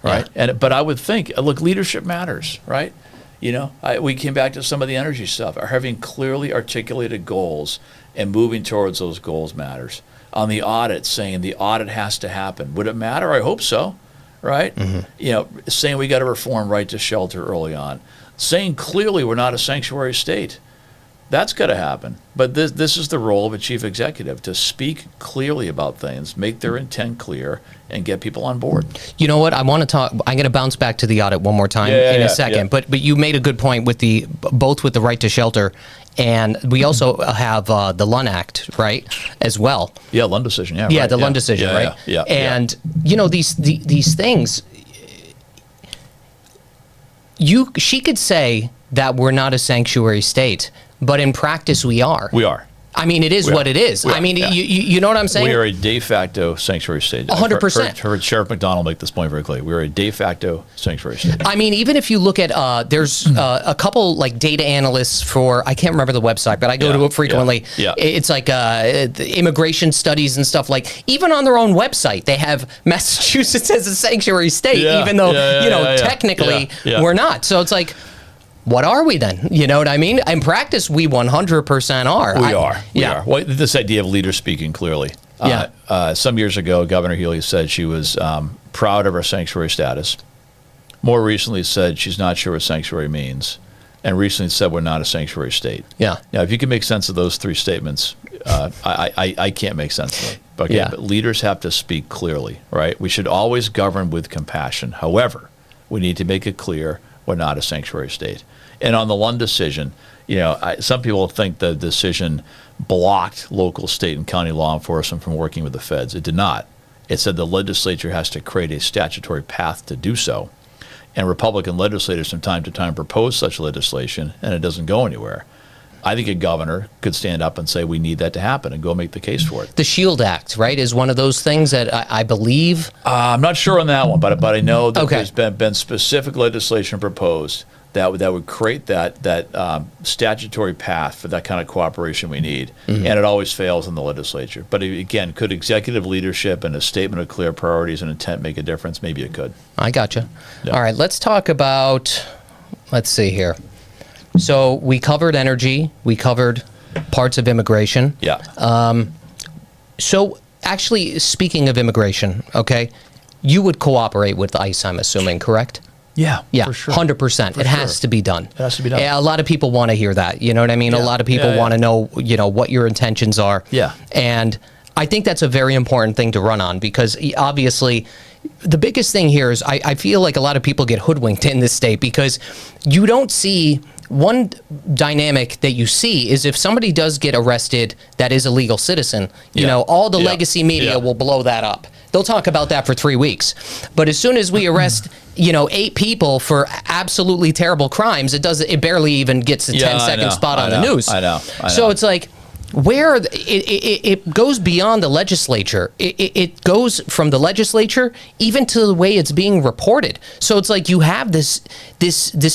right?
Yeah.
But I would think, look, leadership matters, right? We came back to some of the energy stuff. Having clearly articulated goals and moving towards those goals matters. On the audit, saying the audit has to happen. Would it matter? I hope so. Right? Saying we got to reform right to shelter early on. Saying clearly we're not a sanctuary state. That's got to happen. But this is the role of a chief executive, to speak clearly about things, make their intent clear, and get people on board.
You know what? I want to talk. I'm going to bounce back to the audit one more time in a second.
Yeah.
But you made a good point with both with the right to shelter, and we also have the Lund Act, right, as well.
Yeah, Lund decision. Yeah,
yeah,
right.
the Lund decision, right?
Yeah.
And these things. She could say that we're not a sanctuary state, but in practice we are.
We are.
I mean, it is what it is. I mean, you know what I'm saying?
We are a de facto sanctuary state.
100%.
Heard Sheriff McDonald make this point very clearly. We are a de facto sanctuary state.
I mean, even if you look at, there's a couple like data analysts for, I can't remember the website, but I go to it frequently.
Yeah.
It's like the immigration studies and stuff. Like, even on their own website, they have Massachusetts as a sanctuary state, even though, technically we're not. So it's like, what are we then? You know what I mean? In practice, we 100% are.
We are. Well, this idea of leaders speaking clearly. Some years ago, Governor Healey said she was proud of our sanctuary status. More recently said she's not sure what sanctuary means. And recently said we're not a sanctuary state.
Yeah.
Now, if you can make sense of those three statements, I can't make sense of them. Okay, but leaders have to speak clearly, right? We should always govern with compassion. However, we need to make it clear we're not a sanctuary state. And on the Lund decision, some people think the decision blocked local, state, and county law enforcement from working with the feds. It did not. It said the legislature has to create a statutory path to do so. And Republican legislators from time to time propose such legislation, and it doesn't go anywhere. I think a governor could stand up and say we need that to happen and go make the case for it.
The SHIELD Act, right, is one of those things that I believe.
I'm not sure on that one, but I know that there's been specific legislation proposed that would create that statutory path for that kind of cooperation we need, and it always fails in the legislature. But again, could executive leadership and a statement of clear priorities and intent make a difference? Maybe it could.
I gotcha. Yeah. All right, let's talk about. Let's see here. So we covered energy. We covered parts of immigration.
Yeah.
So actually, speaking of immigration, okay, you would cooperate with ICE, I'm assuming, correct?
Yeah,
for sure. 100%. It has to be done.
It has to be done.
Yeah, a lot of people want to hear that. You know what I mean? A lot of people want to know, what your intentions are.
Yeah.
And I think that's a very important thing to run on, because obviously the biggest thing here is I feel like a lot of people get hoodwinked in this state, because you don't see one dynamic that you see is if somebody does get arrested that is a legal citizen, all the legacy media will blow that up. They'll talk about that for 3 weeks. But as soon as we arrest, 8 people for absolutely terrible crimes, it barely even gets a 10-second spot on the news.
I know.
So it's like, where it goes beyond the legislature. It goes from the legislature even to the way it's being reported. So it's like you have this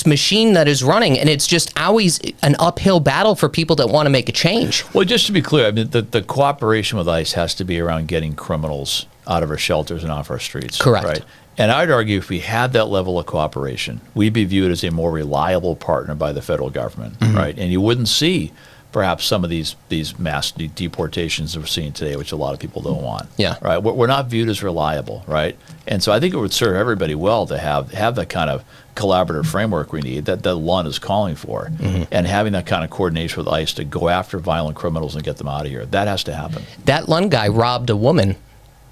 machine that is running, and it's just always an uphill battle for people that want to make a change.
Well, just to be clear, I mean, the cooperation with ICE has to be around getting criminals out of our shelters and off our streets.
Correct.
Right? And I'd argue if we had that level of cooperation, we'd be viewed as a more reliable partner by the federal government, right? And you wouldn't see perhaps some of these mass deportations that we're seeing today, which a lot of people don't want.
Yeah.
Right. We're not viewed as reliable, right? And so I think it would serve everybody well to have that kind of collaborative framework we need that Lund is calling for, and having that kind of coordination with ICE to go after violent criminals and get them out of here. That has to happen.
That Lund guy robbed a woman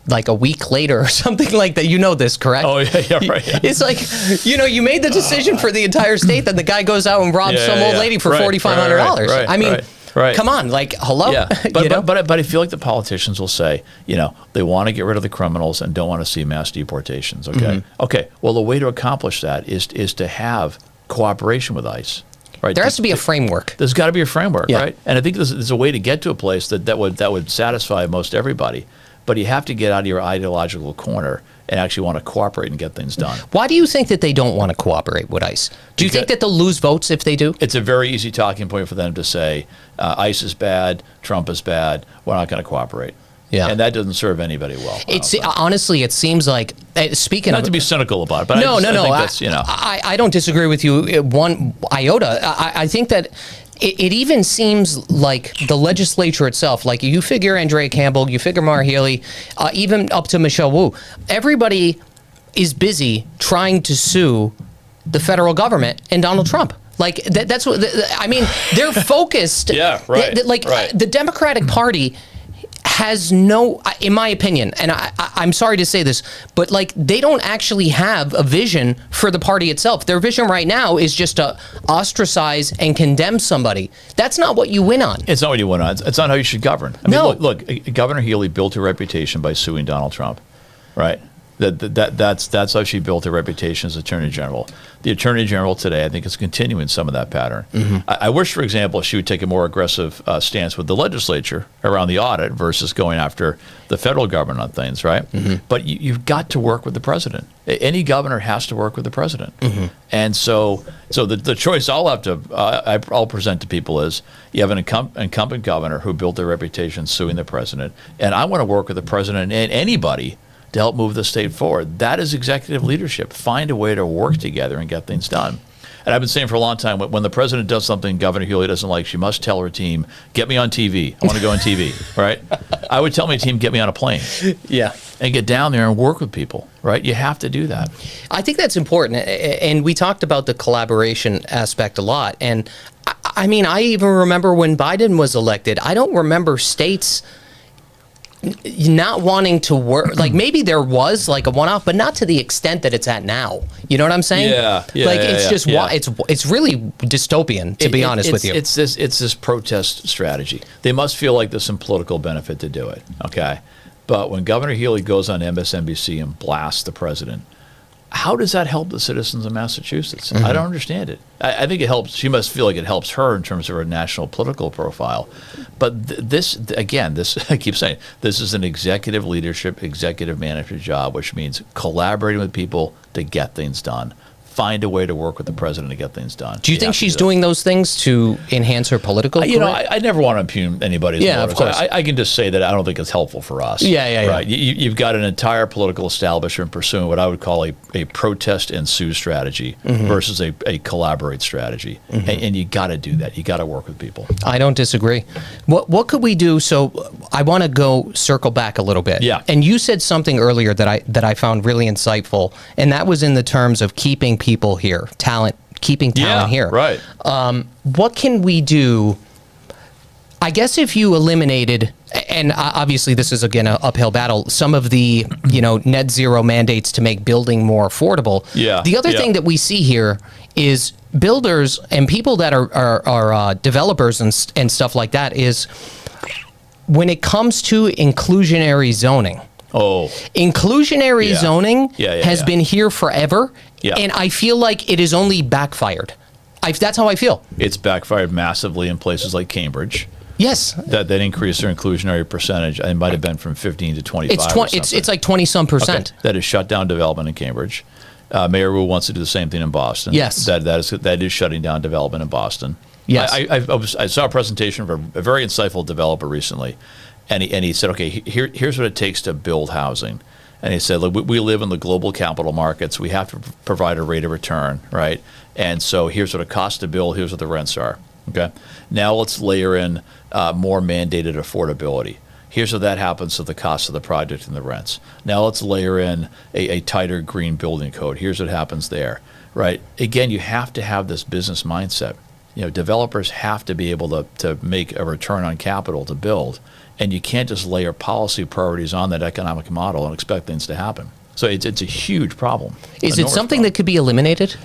like a week later or something like that. You know this, correct?
Oh, yeah, right. Yeah.
It's like, you made the decision for the entire state, that the guy goes out and robs some old lady for $4,500.
Right,
I mean, come on, like, hello?
Yeah, but I feel like the politicians will say, they want to get rid of the criminals and don't want to see mass deportations, okay? Okay, well, the way to accomplish that is to have cooperation with ICE. Right.
There has to be a framework.
There's got to be a framework, right? And I think there's a way to get to a place that would satisfy most everybody. But you have to get out of your ideological corner and actually want to cooperate and get things done.
Why do you think that they don't want to cooperate with ICE? Do you think that they'll lose votes if they do?
It's a very easy talking point for them to say, ICE is bad, Trump is bad, we're not going to cooperate. Yeah. And that doesn't serve anybody well.
Honestly, it seems like, speaking
not to be cynical about it, but
no.
I think that's,
I don't disagree with you one iota. I think that it even seems like the legislature itself, like you figure Andrea Campbell, you figure Maura Healey, even up to Michelle Wu, everybody is busy trying to sue the federal government and Donald Trump. Like, that's what, I mean, they're focused.
Yeah, right.
The Democratic Party has no, in my opinion, and I'm sorry to say this, but like, they don't actually have a vision for the party itself. Their vision right now is just to ostracize and condemn somebody. That's not what you win on.
It's not what you win on. It's not how you should govern. I mean, look, Governor Healey built her reputation by suing Donald Trump, right? That's how she built her reputation as Attorney General. The Attorney General today, I think, is continuing some of that pattern. I wish, for example, she would take a more aggressive stance with the legislature around the audit versus going after the federal government on things, right? But you've got to work with the president. Any governor has to work with the president. And so the choice I'll present to people is you have an incumbent governor who built their reputation suing the president, and I want to work with the president and anybody to help move the state forward. That is executive leadership. Find a way to work together and get things done. And I've been saying for a long time, when the president does something Governor Healey doesn't like, she must tell her team, get me on TV. I want to go on TV, right? I would tell my team, get me on a plane.
Yeah.
And get down there and work with people, right? You have to do that.
I think that's important. And we talked about the collaboration aspect a lot. And I mean, I even remember when Biden was elected, I don't remember states not wanting to work. Like, maybe there was like a one-off, but not to the extent that it's at now. You know what I'm saying? It's really dystopian, to be honest with you.
It's this protest strategy. They must feel like there's some political benefit to do it. Okay, but when Governor Healey goes on MSNBC and blasts the president, how does that help the citizens of Massachusetts? I don't understand it. I think it helps. She must feel like it helps her in terms of her national political profile. But this, I keep saying, this is an executive leadership, executive management job, which means collaborating with people to get things done. Find a way to work with the president to get things done.
Do you think she's doing those things to enhance her political career?
I never want to impugn anybody's motives.
Of course.
I can just say that I don't think it's helpful for us. Right? You've got an entire political establishment pursuing what I would call a protest and sue strategy versus a collaborate strategy. And you got to do that. You got to work with people.
I don't disagree. What could we do? So I want to circle back a little bit.
Yeah.
And you said something earlier that I found really insightful, and that was in the terms of keeping people here, keeping talent here.
Right.
What can we do? I guess if you eliminated, and obviously this is again an uphill battle, some of the net zero mandates to make building more affordable.
Yeah.
The other thing that we see here is builders and people that are developers and stuff like that is when it comes to inclusionary zoning. Inclusionary zoning has been here forever, and I feel like it is only backfired. That's how I feel.
It's backfired massively in places like Cambridge.
Yes.
That increased their inclusionary percentage. It might have been from 15 to 25.
It's like 20-some percent.
Okay. That has shut down development in Cambridge. Mayor Wu wants to do the same thing in Boston.
Yes.
That is shutting down development in Boston.
Yes.
I saw a presentation from a very insightful developer recently. And he said, okay, here's what it takes to build housing. And he said, look, we live in the global capital markets. We have to provide a rate of return, right? And so here's what it costs to build. Here's what the rents are, okay? Now let's layer in more mandated affordability. Here's what that happens to the cost of the project and the rents. Now let's layer in a tighter green building code. Here's what happens there, right? Again, you have to have this business mindset. Developers have to be able to make a return on capital to build. And you can't just layer policy priorities on that economic model and expect things to happen. So it's a huge problem.
Is it something that could be eliminated?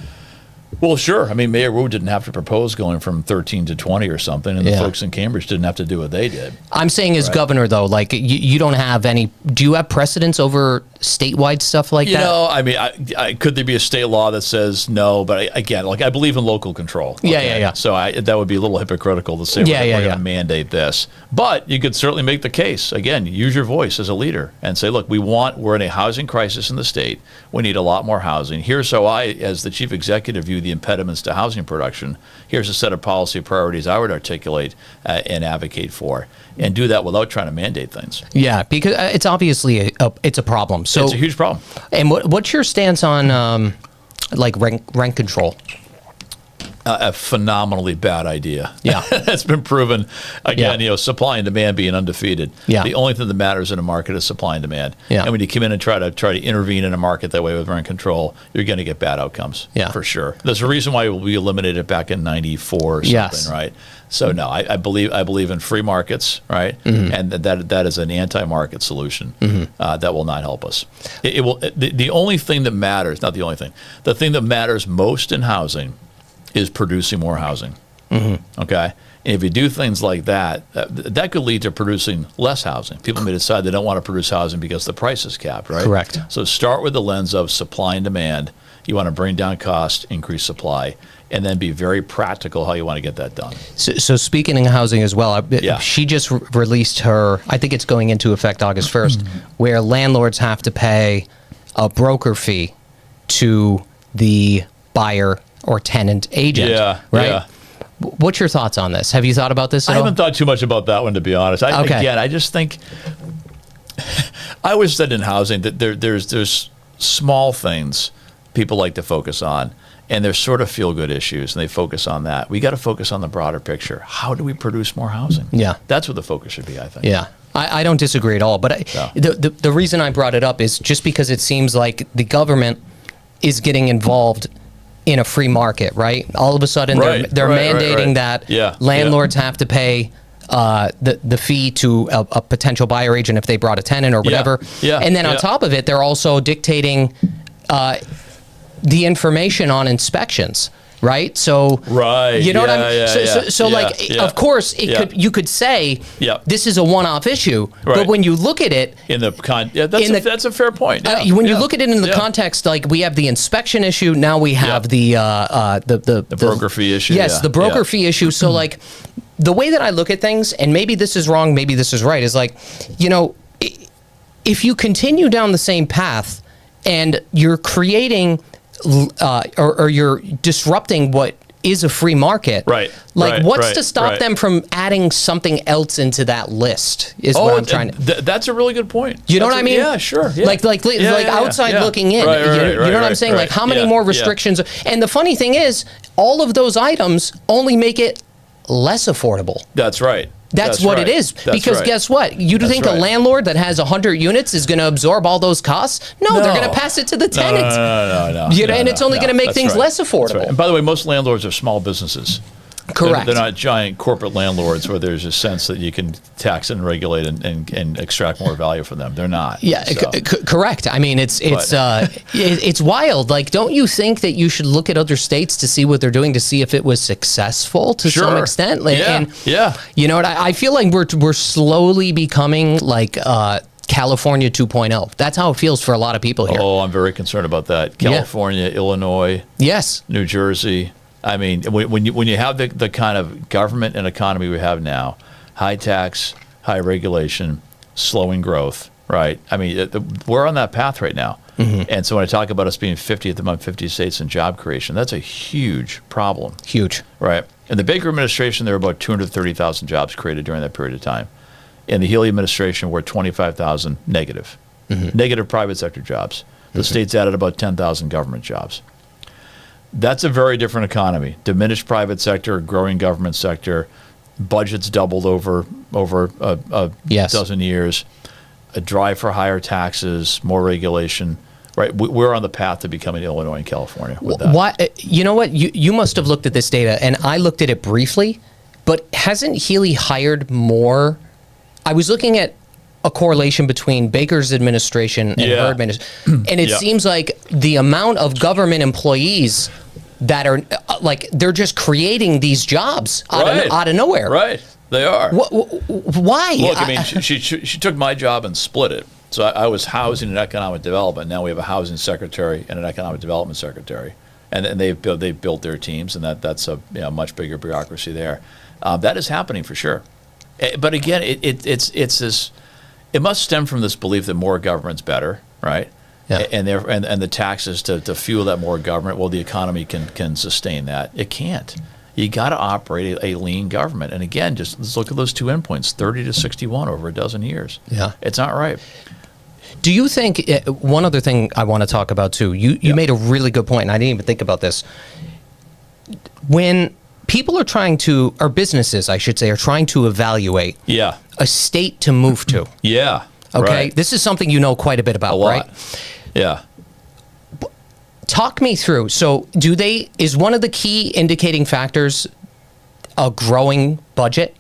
Well, sure. I mean, Mayor Wu didn't have to propose going from 13 to 20 or something, and the folks in Cambridge didn't have to do what they did.
I'm saying as governor, though, like you don't have any. Do you have precedence over statewide stuff like that?
I mean, could there be a state law that says no? But again, I believe in local control. Okay?
Yeah.
So that would be a little hypocritical to say we're going to mandate this. But you could certainly make the case. Again, use your voice as a leader and say, look, we're in a housing crisis in the state. We need a lot more housing. Here's how I, as the chief executive, view the impediments to housing production. Here's a set of policy priorities I would articulate and advocate for, and do that without trying to mandate things.
Yeah, because it's obviously it's a problem. So
it's a huge problem.
And what's your stance on rent control?
A phenomenally bad idea.
Yeah.
It's been proven. Again, supply and demand being undefeated.
Yeah.
The only thing that matters in a market is supply and demand.
Yeah.
And when you come in and try to intervene in a market that way with rent control, you're going to get bad outcomes.
Yeah.
For sure. There's a reason why we eliminated it back in '94 or something, right? So no, I believe in free markets, right? And that is an anti-market solution that will not help us. It will. The only thing that matters, not the only thing, the thing that matters most in housing is producing more housing. Okay. And if you do things like that, that could lead to producing less housing. People may decide they don't want to produce housing because the price is capped, right?
Correct.
So start with the lens of supply and demand. You want to bring down cost, increase supply, and then be very practical how you want to get that done.
So speaking of housing as well, she just released her, I think it's going into effect August 1st, where landlords have to pay a broker fee to the buyer or tenant agent, right?
Yeah.
What's your thoughts on this? Have you thought about this at all?
I haven't thought too much about that one, to be honest. Again, I just think, I always said in housing that there's small things people like to focus on, and they're sort of feel-good issues, and they focus on that. We got to focus on the broader picture. How do we produce more housing?
Yeah.
That's what the focus should be, I think.
Yeah. I don't disagree at all. But the reason I brought it up is just because it seems like the government is getting involved in a free market, right? All of a sudden, they're mandating that landlords have to pay the fee to a potential buyer agent if they brought a tenant or whatever. And then on top of it, they're also dictating the information on inspections. Right. So, you know what I mean? So of course, you could say this is a one-off issue, but when you look at it
in the that's a fair point.
When you look at it in the context, like we have the inspection issue, now we have the
broker fee issue.
Yes, the broker fee issue. So, like the way that I look at things, and maybe this is wrong, maybe this is right, is like, you know, if you continue down the same path and you're creating or you're disrupting what is a free market. What's to stop them from adding something else into that list is what I'm trying to...
That's a really good point.
You know what I mean?
Yeah, sure. Yeah.
Like outside looking in. You know what I'm saying? Like how many more restrictions... And the funny thing is, all of those items only make it less affordable.
That's right.
That's what it is. Because guess what? You think a landlord that has 100 units is going to absorb all those costs? No, they're going to pass it to the tenant.
No.
And it's only going to make things less affordable.
Right. And by the way, most landlords are small businesses.
Correct.
They're not giant corporate landlords where there's a sense that you can tax and regulate and extract more value from them. They're not.
Yeah, correct. I mean, it's wild. Like, don't you think that you should look at other states to see what they're doing to see if it was successful to some extent? Like, you know what? I feel like we're slowly becoming like California 2.0. That's how it feels for a lot of people here.
Oh, I'm very concerned about that. California, Illinois, New Jersey. I mean, when you have the kind of government and economy we have now, high tax, high regulation, slowing growth, right? I mean, we're on that path right now. And so when I talk about us being 50th among 50 states in job creation, that's a huge problem.
Huge.
Right. In the Baker administration, there were about 230,000 jobs created during that period of time. In the Healey administration, we're 25,000 negative. Negative private sector jobs. The states added about 10,000 government jobs. That's a very different economy. Diminished private sector, growing government sector, budgets doubled over a dozen years, a drive for higher taxes, more regulation. Right, we're on the path to becoming Illinois and California with that.
Why? You know what? You must have looked at this data, and I looked at it briefly, but hasn't Healey hired more? I was looking at a correlation between Baker's administration and her administration, and it seems like the amount of government employees that are like they're just creating these jobs out of nowhere.
Right, they are.
Why?
Look, I mean, she took my job and split it. So I was housing and economic development. Now we have a housing secretary and an economic development secretary, and they've built their teams, and that's a much bigger bureaucracy there. That is happening for sure. But again, it's this. It must stem from this belief that more government's better, right? Yeah. And the taxes to fuel that more government. Well, the economy can sustain that. It can't. You got to operate a lean government. And again, just let's look at those 2 endpoints: 30 to 61 over a dozen years. Yeah, it's not right.
Do you think one other thing I want to talk about too? You made a really good point, and I didn't even think about this. When people are trying to, or businesses, I should say, are trying to evaluate a state to move to.
Okay.
Right. This is something you know quite a bit about, right?
Yeah.
Talk me through. So is one of the key indicating factors a growing budget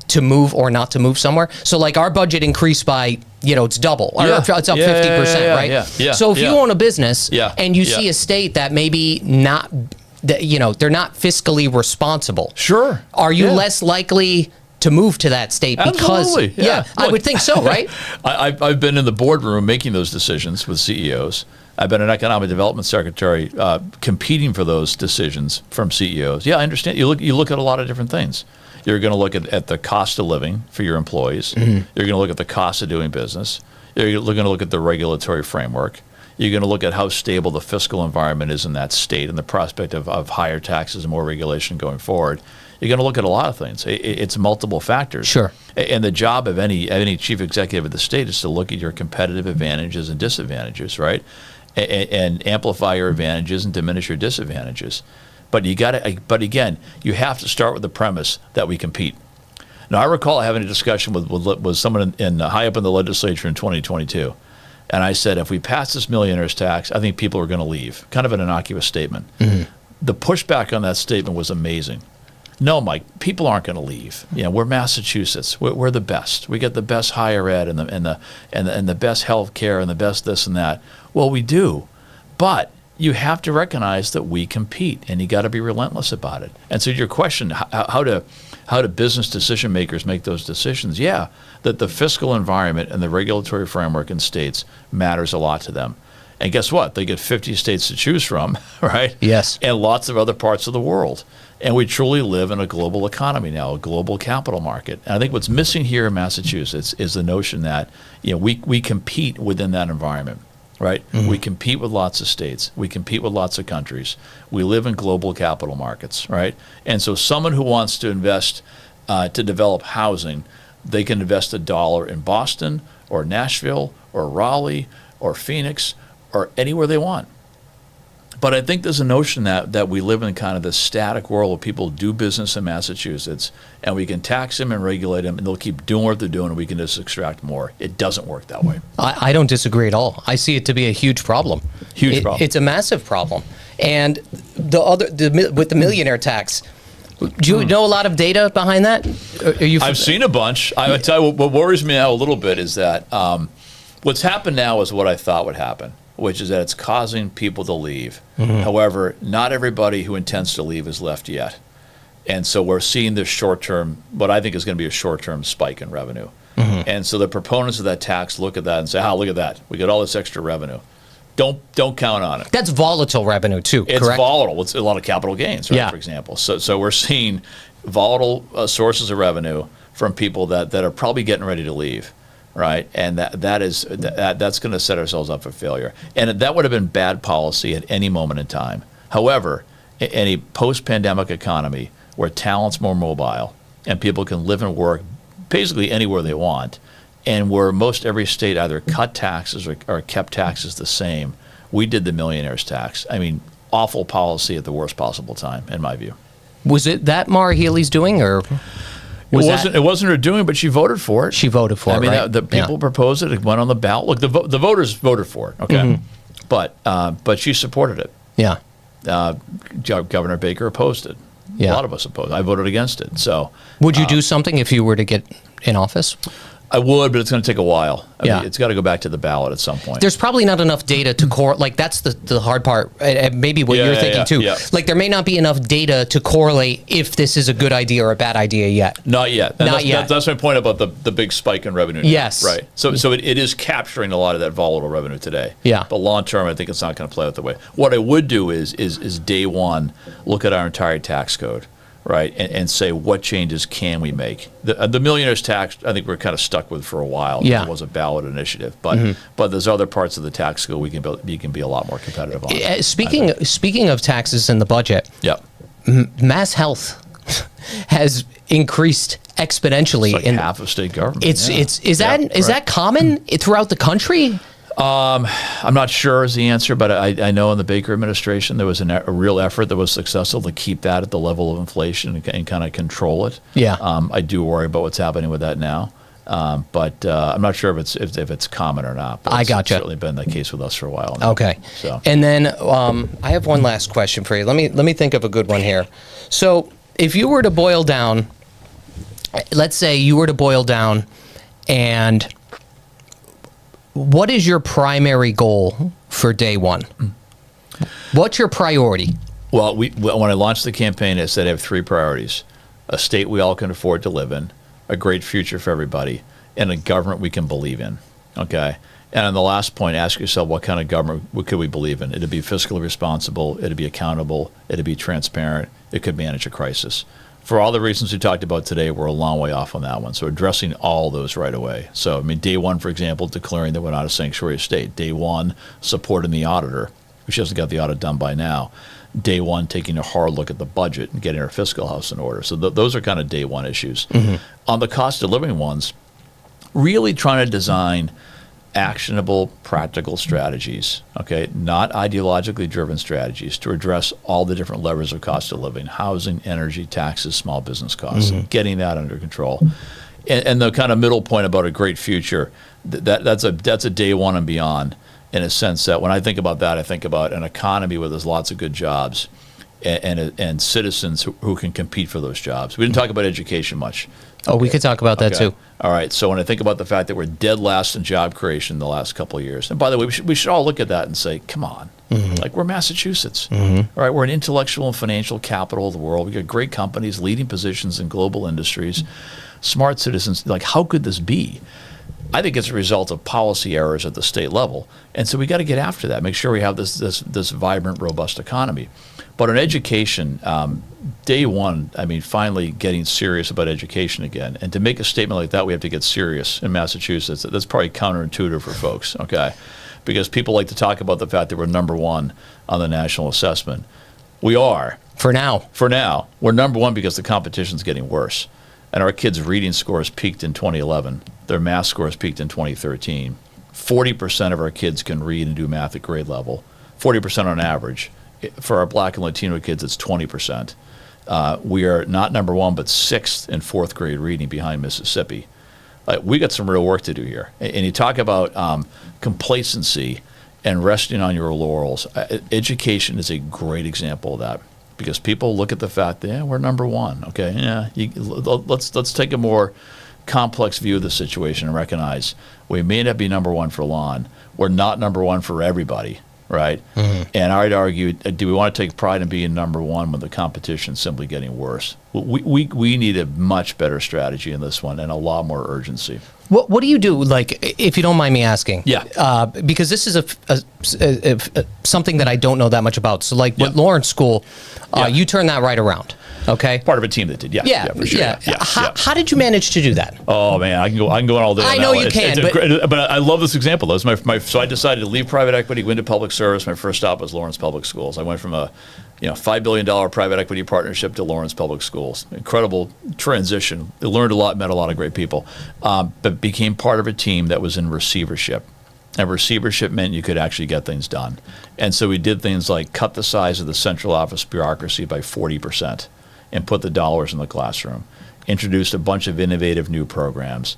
to move or not to move somewhere? So like our budget increased by, it's double, or it's up 50%, right?
Yeah.
So if you own a business and you see a state that maybe not they're not fiscally responsible.
Sure.
Are you
Yeah.
less likely to move to that state because
Absolutely. Yeah.
I would think so, right?
I've been in the boardroom making those decisions with CEOs. I've been an economic development secretary competing for those decisions from CEOs. Yeah, I understand. You look at a lot of different things. You're going to look at the cost of living for your employees. You're going to look at the cost of doing business. You're going to look at the regulatory framework. You're going to look at how stable the fiscal environment is in that state and the prospect of higher taxes and more regulation going forward. You're going to look at a lot of things. It's multiple factors.
Sure.
And the job of any chief executive of the state is to look at your competitive advantages and disadvantages, right? And amplify your advantages and diminish your disadvantages. But again, you have to start with the premise that we compete. Now, I recall having a discussion with someone high up in the legislature in 2022. And I said, if we pass this millionaire's tax, I think people are going to leave. Kind of an innocuous statement. The pushback on that statement was amazing. No, Mike, people aren't going to leave. We're Massachusetts. We're the best. We get the best higher ed and the best health care and the best this and that. Well, we do. But you have to recognize that we compete, and you got to be relentless about it. And so your question, how do business decision makers make those decisions? Yeah, that the fiscal environment and the regulatory framework in states matters a lot to them. And guess what? They get 50 states to choose from, right?
Yes. And
lots of other parts of the world. And we truly live in a global economy now, a global capital market. And I think what's missing here in Massachusetts is the notion that we compete within that environment, right? We compete with lots of states. We compete with lots of countries. We live in global capital markets, right? And so someone who wants to invest to develop housing, they can invest $1 in Boston or Nashville or Raleigh or Phoenix or anywhere they want. But I think there's a notion that we live in kind of this static world where people do business in Massachusetts and we can tax them and regulate them and they'll keep doing what they're doing and we can just extract more. It doesn't work that way.
I don't disagree at all. I see it to be a huge problem.
Huge problem.
It's a massive problem. And with the millionaire tax, do you know a lot of data behind that?
I've seen a bunch. I would tell you what worries me now a little bit is that what's happened now is what I thought would happen, which is that it's causing people to leave. However, not everybody who intends to leave has left yet. And so we're seeing this short-term, what I think is going to be a short-term spike in revenue. And so the proponents of that tax look at that and say, look at that. We get all this extra revenue. Don't count on it.
That's volatile revenue too,
It's
correct?
volatile. It's a lot of capital gains, right,
Yeah.
for example. So we're seeing volatile sources of revenue from people that are probably getting ready to leave. Right, and that's going to set ourselves up for failure, and that would have been bad policy at any moment in time. However, in a post-pandemic economy where talent's more mobile and people can live and work basically anywhere they want, and where most every state either cut taxes or kept taxes the same, we did the millionaire's tax. I mean, awful policy at the worst possible time, in my view.
Was it that Maura Healey's doing, or?
It wasn't her doing, but she voted for it.
She voted for it, right?
The people proposed it. It went on the ballot. Look, the voters voted for it, okay? But she supported it.
Yeah.
Governor Baker opposed it.
Yeah.
A lot of us opposed. I voted against it. So,
would you do something if you were to get in office?
I would, but it's going to take a while. I
Yeah.
mean, it's got to go back to the ballot at some point.
There's probably not enough data to like that's the hard part, and maybe what you're thinking too.
Yeah.
Like there may not be enough data to correlate if this is a good idea or a bad idea yet.
Not yet. That's my point about the big spike in revenue now.
Yes.
Right. So it is capturing a lot of that volatile revenue today.
Yeah.
But long term, I think it's not going to play out the way. What I would do is day one, look at our entire tax code. Right, and say what changes can we make? The millionaire's tax, I think we're kind of stuck with for a while.
Yeah.
It was a ballot initiative, but there's other parts of the tax code we can be a lot more competitive on.
Speaking of taxes in the budget,
Yep.
Mass Health has increased exponentially
It's like half of state government.
Is that common throughout the country?
I'm not sure is the answer, but I know in the Baker administration there was a real effort that was successful to keep that at the level of inflation and kind of control it.
Yeah.
I do worry about what's happening with that now, but I'm not sure if it's common or not. But
I gotcha.
It's certainly been the case with us for a while now.
Okay.
So.
And then I have one last question for you. Let me think of a good one here. So if you were to boil down, let's say you were to boil down and what is your primary goal for day one? What's your priority?
Well, when I launched the campaign, I said I have 3 priorities: a state we all can afford to live in, a great future for everybody, and a government we can believe in. Okay. And on the last point, ask yourself, what kind of government could we believe in? It'd be fiscally responsible. It'd be accountable. It'd be transparent. It could manage a crisis. For all the reasons we talked about today, we're a long way off on that one. So addressing all those right away. So, I mean, day one, for example, declaring that we're not a sanctuary state. Day one, supporting the auditor, which hasn't got the audit done by now. Day one, taking a hard look at the budget and getting our fiscal house in order. So those are kind of day one issues. On the cost of living ones, really trying to design actionable, practical strategies, okay, not ideologically driven strategies to address all the different levers of cost of living: housing, energy, taxes, small business costs, getting that under control. And the kind of middle point about a great future, that's a day one and beyond, in a sense that when I think about that, I think about an economy where there's lots of good jobs and citizens who can compete for those jobs. We didn't talk about education much.
Oh, we could talk about that too.
All right. So when I think about the fact that we're dead last in job creation in the last couple of years, and by the way, we should all look at that and say, come on, like we're Massachusetts. All right. We're an intellectual and financial capital of the world. We got great companies, leading positions in global industries, smart citizens. Like, how could this be? I think it's a result of policy errors at the state level. And so we got to get after that, make sure we have this vibrant, robust economy. But on education, day one, I mean, finally getting serious about education again. And to make a statement like that, we have to get serious in Massachusetts. That's probably counterintuitive for folks, okay? Because people like to talk about the fact that we're number one on the national assessment. We are.
For now.
For now. We're number one because the competition's getting worse. And our kids' reading scores peaked in 2011. Their math scores peaked in 2013. 40% of our kids can read and do math at grade level, 40% on average. For our Black and Latino kids, it's 20%. We are not number one, but 6th in 4th grade reading behind Mississippi. We got some real work to do here. And you talk about complacency and resting on your laurels. Education is a great example of that, because people look at the fact that we're number one. Okay, let's take a more complex view of the situation and recognize we may not be number one for lawn. We're not number one for everybody. Right? And I'd argue, do we want to take pride in being number one when the competition's simply getting worse? We need a much better strategy in this one and a lot more urgency.
What do you do, like, if you don't mind me asking?
Yeah.
Because this is something that I don't know that much about. So, like, with Lawrence School, you turned that right around. Okay.
Part of a team that did, yeah, for sure.
How did you manage to do that?
Oh man, I can go on all day.
I know you can,
but I love this example. That was so I decided to leave private equity, go into public service. My first stop was Lawrence Public Schools. I went from a $5 billion private equity partnership to Lawrence Public Schools. Incredible transition. I learned a lot, met a lot of great people, but became part of a team that was in receivership. And receivership meant you could actually get things done. And so we did things like cut the size of the central office bureaucracy by 40%. And put the dollars in the classroom, introduced a bunch of innovative new programs,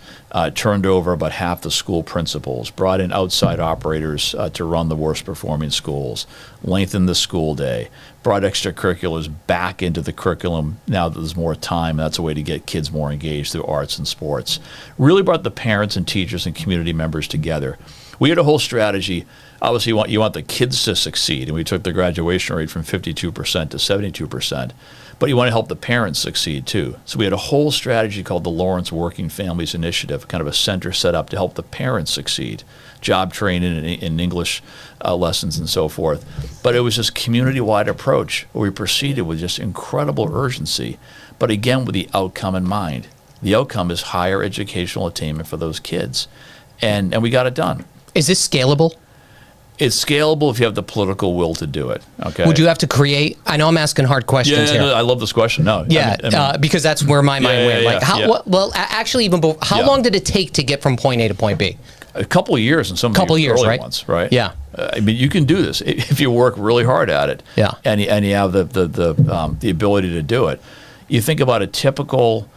turned over about half the school principals, brought in outside operators to run the worst performing schools, lengthened the school day, brought extracurriculars back into the curriculum now that there's more time. That's a way to get kids more engaged through arts and sports. Really brought the parents and teachers and community members together. We had a whole strategy. Obviously, you want the kids to succeed, and we took the graduation rate from 52% to 72%. But you want to help the parents succeed too. So we had a whole strategy called the Lawrence Working Families Initiative, kind of a center set up to help the parents succeed, job training and English lessons and so forth. But it was this community-wide approach where we proceeded with just incredible urgency, but again with the outcome in mind. The outcome is higher educational attainment for those kids. And we got it done.
Is this scalable?
It's scalable if you have the political will to do it. Okay.
Would you have to create? I know I'm asking hard questions here.
No, I love this question. No.
Because that's where my mind went. Like, well, actually, even before, how long did it take to get from point A to point B?
A couple of years, and some early
right?
ones, right?
Yeah.
I mean, you can do this if you work really hard at it.
Yeah.
And you have the ability to do it. You think about a typical,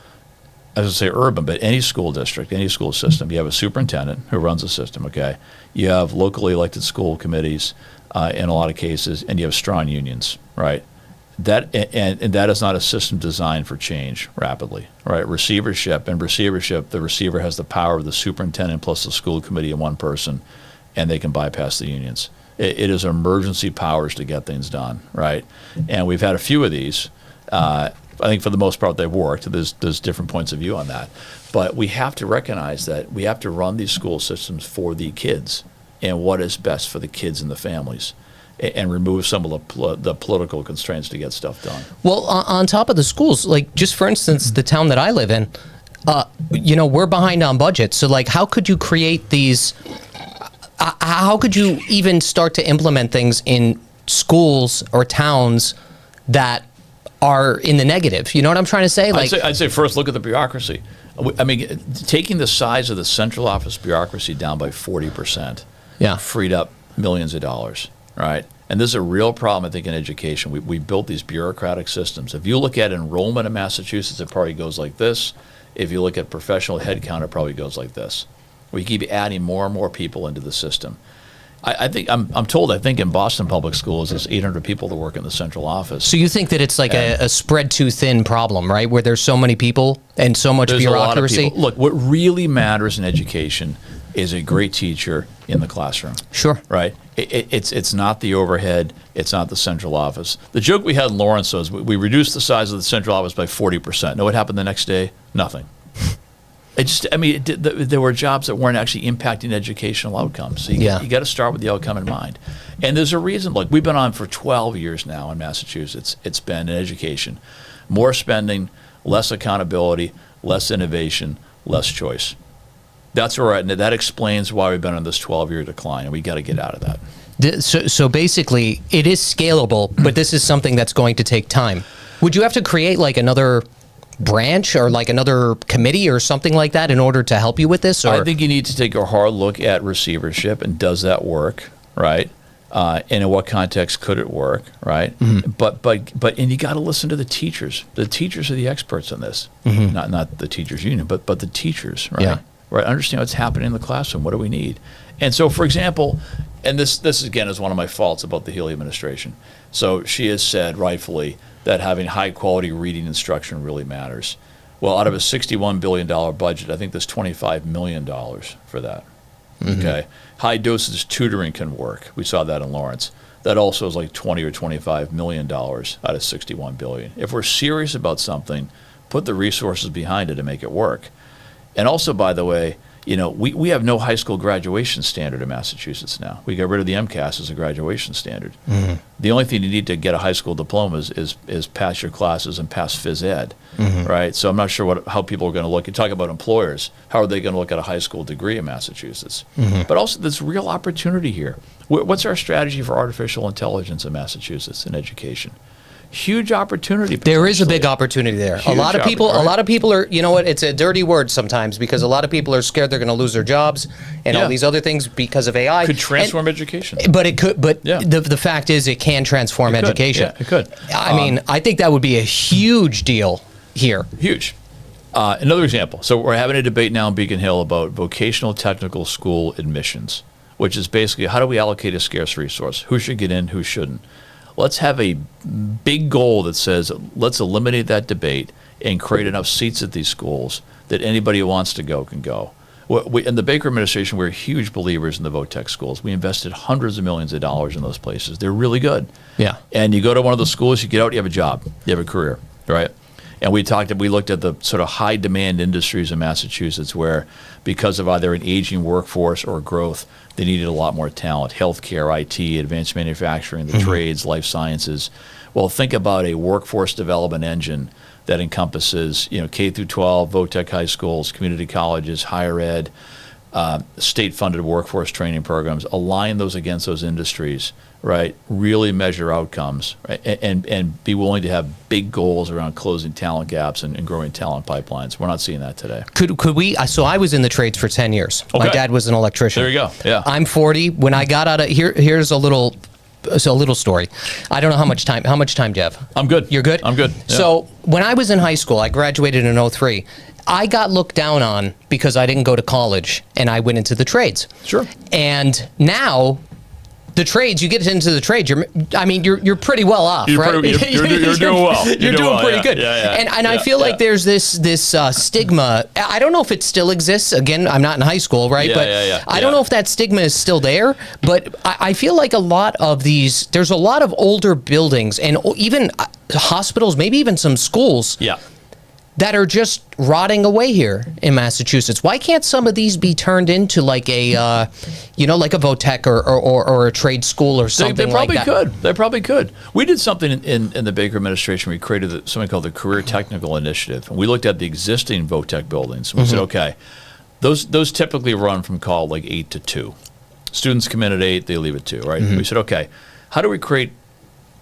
as I say, urban, but any school district, any school system, you have a superintendent who runs the system, okay? You have locally elected school committees in a lot of cases, and you have strong unions, right? That is not a system designed for change rapidly, right? Receivership, the receiver has the power of the superintendent plus the school committee in one person, and they can bypass the unions. It is emergency powers to get things done, right? And we've had a few of these. I think for the most part they've worked. There's different points of view on that. But we have to recognize that we have to run these school systems for the kids and what is best for the kids and the families, and remove some of the political constraints to get stuff done.
Well, on top of the schools, like just for instance, the town that I live in, we're behind on budget. So like, how could you create these? How could you even start to implement things in schools or towns that are in the negative? You know what I'm trying to say? Like,
I'd say first look at the bureaucracy. I mean, taking the size of the central office bureaucracy down by 40%, freed up millions of dollars, right? And this is a real problem, I think, in education. We built these bureaucratic systems. If you look at enrollment in Massachusetts, it probably goes like this. If you look at professional headcount, it probably goes like this. We keep adding more and more people into the system. I think I'm told in Boston public schools there's 800 people that work in the central office.
So you think that it's like a spread too thin problem, right? Where there's so many people and so much bureaucracy.
A lot of people. Look, what really matters in education is a great teacher in the classroom.
Sure.
Right. It's not the overhead. It's not the central office. The joke we had in Lawrence was we reduced the size of the central office by 40%. Know what happened the next day? Nothing. There were jobs that weren't actually impacting educational outcomes. So you got to start with the outcome in mind. And there's a reason. Look, we've been on for 12 years now in Massachusetts. It's been in education. More spending, less accountability, less innovation, less choice. That's where we're at. And that explains why we've been on this 12-year decline, and we got to get out of that.
So basically, it is scalable, but this is something that's going to take time. Would you have to create like another branch or like another committee or something like that in order to help you with this? Or?
I think you need to take a hard look at receivership and does that work, right? And in what context could it work, right? Mm-hmm. But you got to listen to the teachers. The teachers are the experts on this. Mm-hmm. Not the teachers union, but the teachers, right?
Yeah.
Right. Understand what's happening in the classroom. What do we need? And so, for example, and this again is one of my faults about the Healey administration. So she has said rightfully that having high quality reading instruction really matters. Well, out of a $61 billion budget, I think there's $25 million for that. Mm-hmm. Okay. High dosage tutoring can work. We saw that in Lawrence. That also is like $20 or $25 million out of $61 billion. If we're serious about something, put the resources behind it to make it work. And also, by the way, we have no high school graduation standard in Massachusetts now. We got rid of the MCAS as a graduation standard. Mm-hmm. The only thing you need to get a high school diploma is pass your classes and pass phys ed, mm-hmm. right? So I'm not sure how people are going to look. You talk about employers. How are they going to look at a high school degree in Massachusetts? Mm-hmm. But also, there's real opportunity here. What's our strategy for artificial intelligence in Massachusetts in education? Huge opportunity.
There is a big opportunity there. A lot of people are, you know what, it's a dirty word sometimes because a lot of people are scared they're going to lose their jobs and all these other things because of AI.
Could transform education.
But it could, the fact is it can transform education.
Yeah, it could.
I mean, I think that would be a huge deal here.
Huge. Another example. So we're having a debate now in Beacon Hill about vocational technical school admissions, which is basically how do we allocate a scarce resource? Who should get in, who shouldn't? Let's have a big goal that says let's eliminate that debate and create enough seats at these schools that anybody who wants to go can go. In the Baker administration, we're huge believers in the VOTEC schools. We invested hundreds of millions of dollars in those places. They're really good.
Yeah. And
you go to one of those schools, you get out, you have a job, you have a career, right? And we looked at the sort of high demand industries in Massachusetts where because of either an aging workforce or growth, they needed a lot more talent, healthcare, IT, advanced manufacturing, the trades, life sciences. Well, think about a workforce development engine that encompasses, K through 12, VOTEC high schools, community colleges, higher ed, state-funded workforce training programs. Align those against those industries, right? Really measure outcomes, right? And be willing to have big goals around closing talent gaps and growing talent pipelines. We're not seeing that today.
Could we? So I was in the trades for 10 years. Okay. My dad was an electrician.
There you go. Yeah.
I'm 40. When I got out of here's a little story. I don't know how much time do you have?
I'm good.
You're good?
I'm good. Yeah.
So when I was in high school, I graduated in 2003. I got looked down on because I didn't go to college and I went into the trades.
Sure.
And now the trades, you get into the trades, you're pretty well off, right?
You're doing well.
You're doing pretty good.
Yeah.
And I feel like there's this stigma. I don't know if it still exists. Again, I'm not in high school, right? I don't know if that stigma is still there. But I feel like there's a lot of older buildings and even hospitals, maybe even some schools.
Yeah.
That are just rotting away here in Massachusetts. Why can't some of these be turned into like a, like a VOTEC or a trade school or something like that?
They probably could. We did something in the Baker administration. We created something called the Career Technical Initiative. And we looked at the existing VOTEC buildings. We said, okay, those typically run from call like 8 to 2. Students come in at 8, they leave at 2, right? We said, okay, how do we create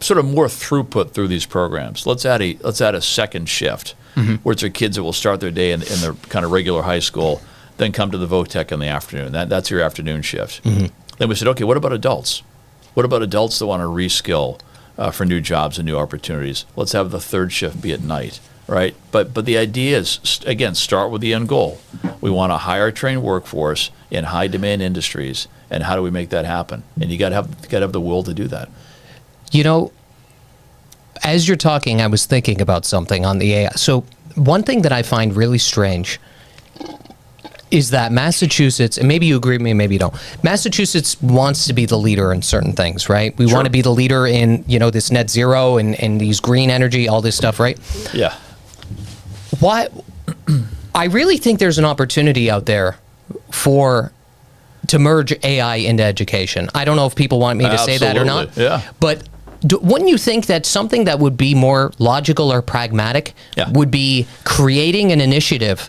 sort of more throughput through these programs? Let's add a second shift. Where it's our kids that will start their day in their kind of regular high school, then come to the VOTEC in the afternoon. That's your afternoon shift. Then we said, okay, what about adults? What about adults that want to reskill for new jobs and new opportunities? Let's have the third shift be at night, right? But the idea is, again, start with the end goal. We want a higher trained workforce in high demand industries, and how do we make that happen? And you got to have the will to do that.
As you're talking, I was thinking about something on the AI. So one thing that I find really strange is that Massachusetts, and maybe you agree with me, maybe you don't, Massachusetts wants to be the leader in certain things, right? We want to be the leader in, this net zero and these green energy, all this stuff, right?
Yeah.
Why? I really think there's an opportunity out there to merge AI into education. I don't know if people want me to say that or not.
Yeah.
But wouldn't you think that something that would be more logical or pragmatic would be creating an initiative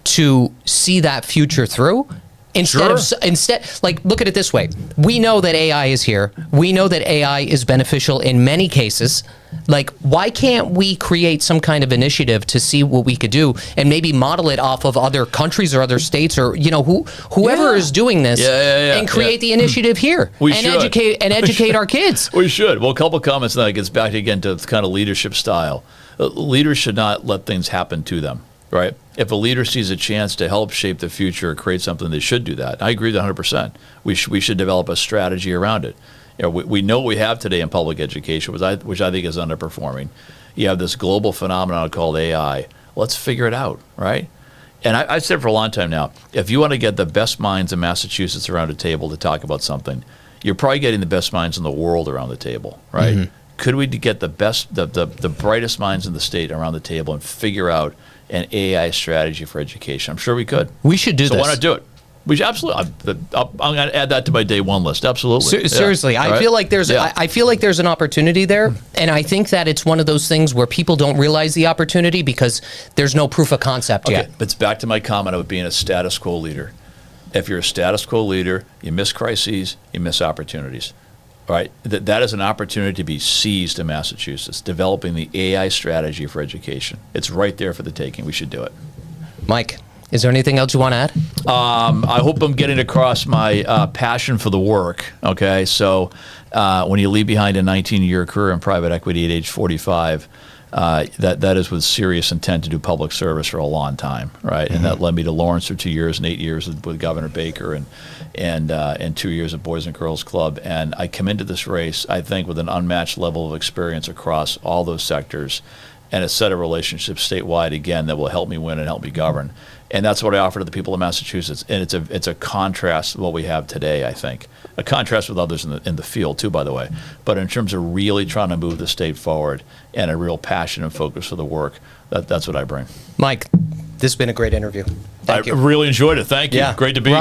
to see that future through? Instead, like, look at it this way. We know that AI is here. We know that AI is beneficial in many cases. Like, why can't we create some kind of initiative to see what we could do and maybe model it off of other countries or other states or, whoever is doing this and create the initiative here educate our kids.
We should. Well, a couple comments, and that gets back again to kind of leadership style. Leaders should not let things happen to them. Right. If a leader sees a chance to help shape the future or create something, they should do that. I agree with 100%. We should develop a strategy around it. We know what we have today in public education, which I think is underperforming. You have this global phenomenon called AI. Let's figure it out, right? And I've said for a long time now, if you want to get the best minds in Massachusetts around a table to talk about something, you're probably getting the best minds in the world around the table, right? Could we get the best, the brightest minds in the state around the table and figure out an AI strategy for education? I'm sure we could.
We should do this.
So why not do it? We should absolutely. I'm going to add that to my day one list. Absolutely.
Seriously, I feel like there's I feel like there's an opportunity there, and I think that it's one of those things where people don't realize the opportunity because there's no proof of concept yet.
But it's back to my comment about being a status quo leader. If you're a status quo leader, you miss crises, you miss opportunities. Right, that is an opportunity to be seized in Massachusetts, developing the AI strategy for education. It's right there for the taking. We should do it.
Mike, is there anything else you want to add?
I hope I'm getting across my passion for the work. Okay, so when you leave behind a 19-year career in private equity at age 45, that is with serious intent to do public service for a long time, right? And that led me to Lawrence for 2 years and 8 years with Governor Baker and 2 years at Boys and Girls Club. And I come into this race, I think, with an unmatched level of experience across all those sectors and a set of relationships statewide, again, that will help me win and help me govern. And that's what I offer to the people of Massachusetts. And it's a contrast to what we have today, I think. A contrast with others in the field, too, by the way. But in terms of really trying to move the state forward and a real passion and focus for the work, that's what I bring.
Mike, this has been a great interview. Thank you.
I really enjoyed it. Thank you.
Yeah.
Great to be here.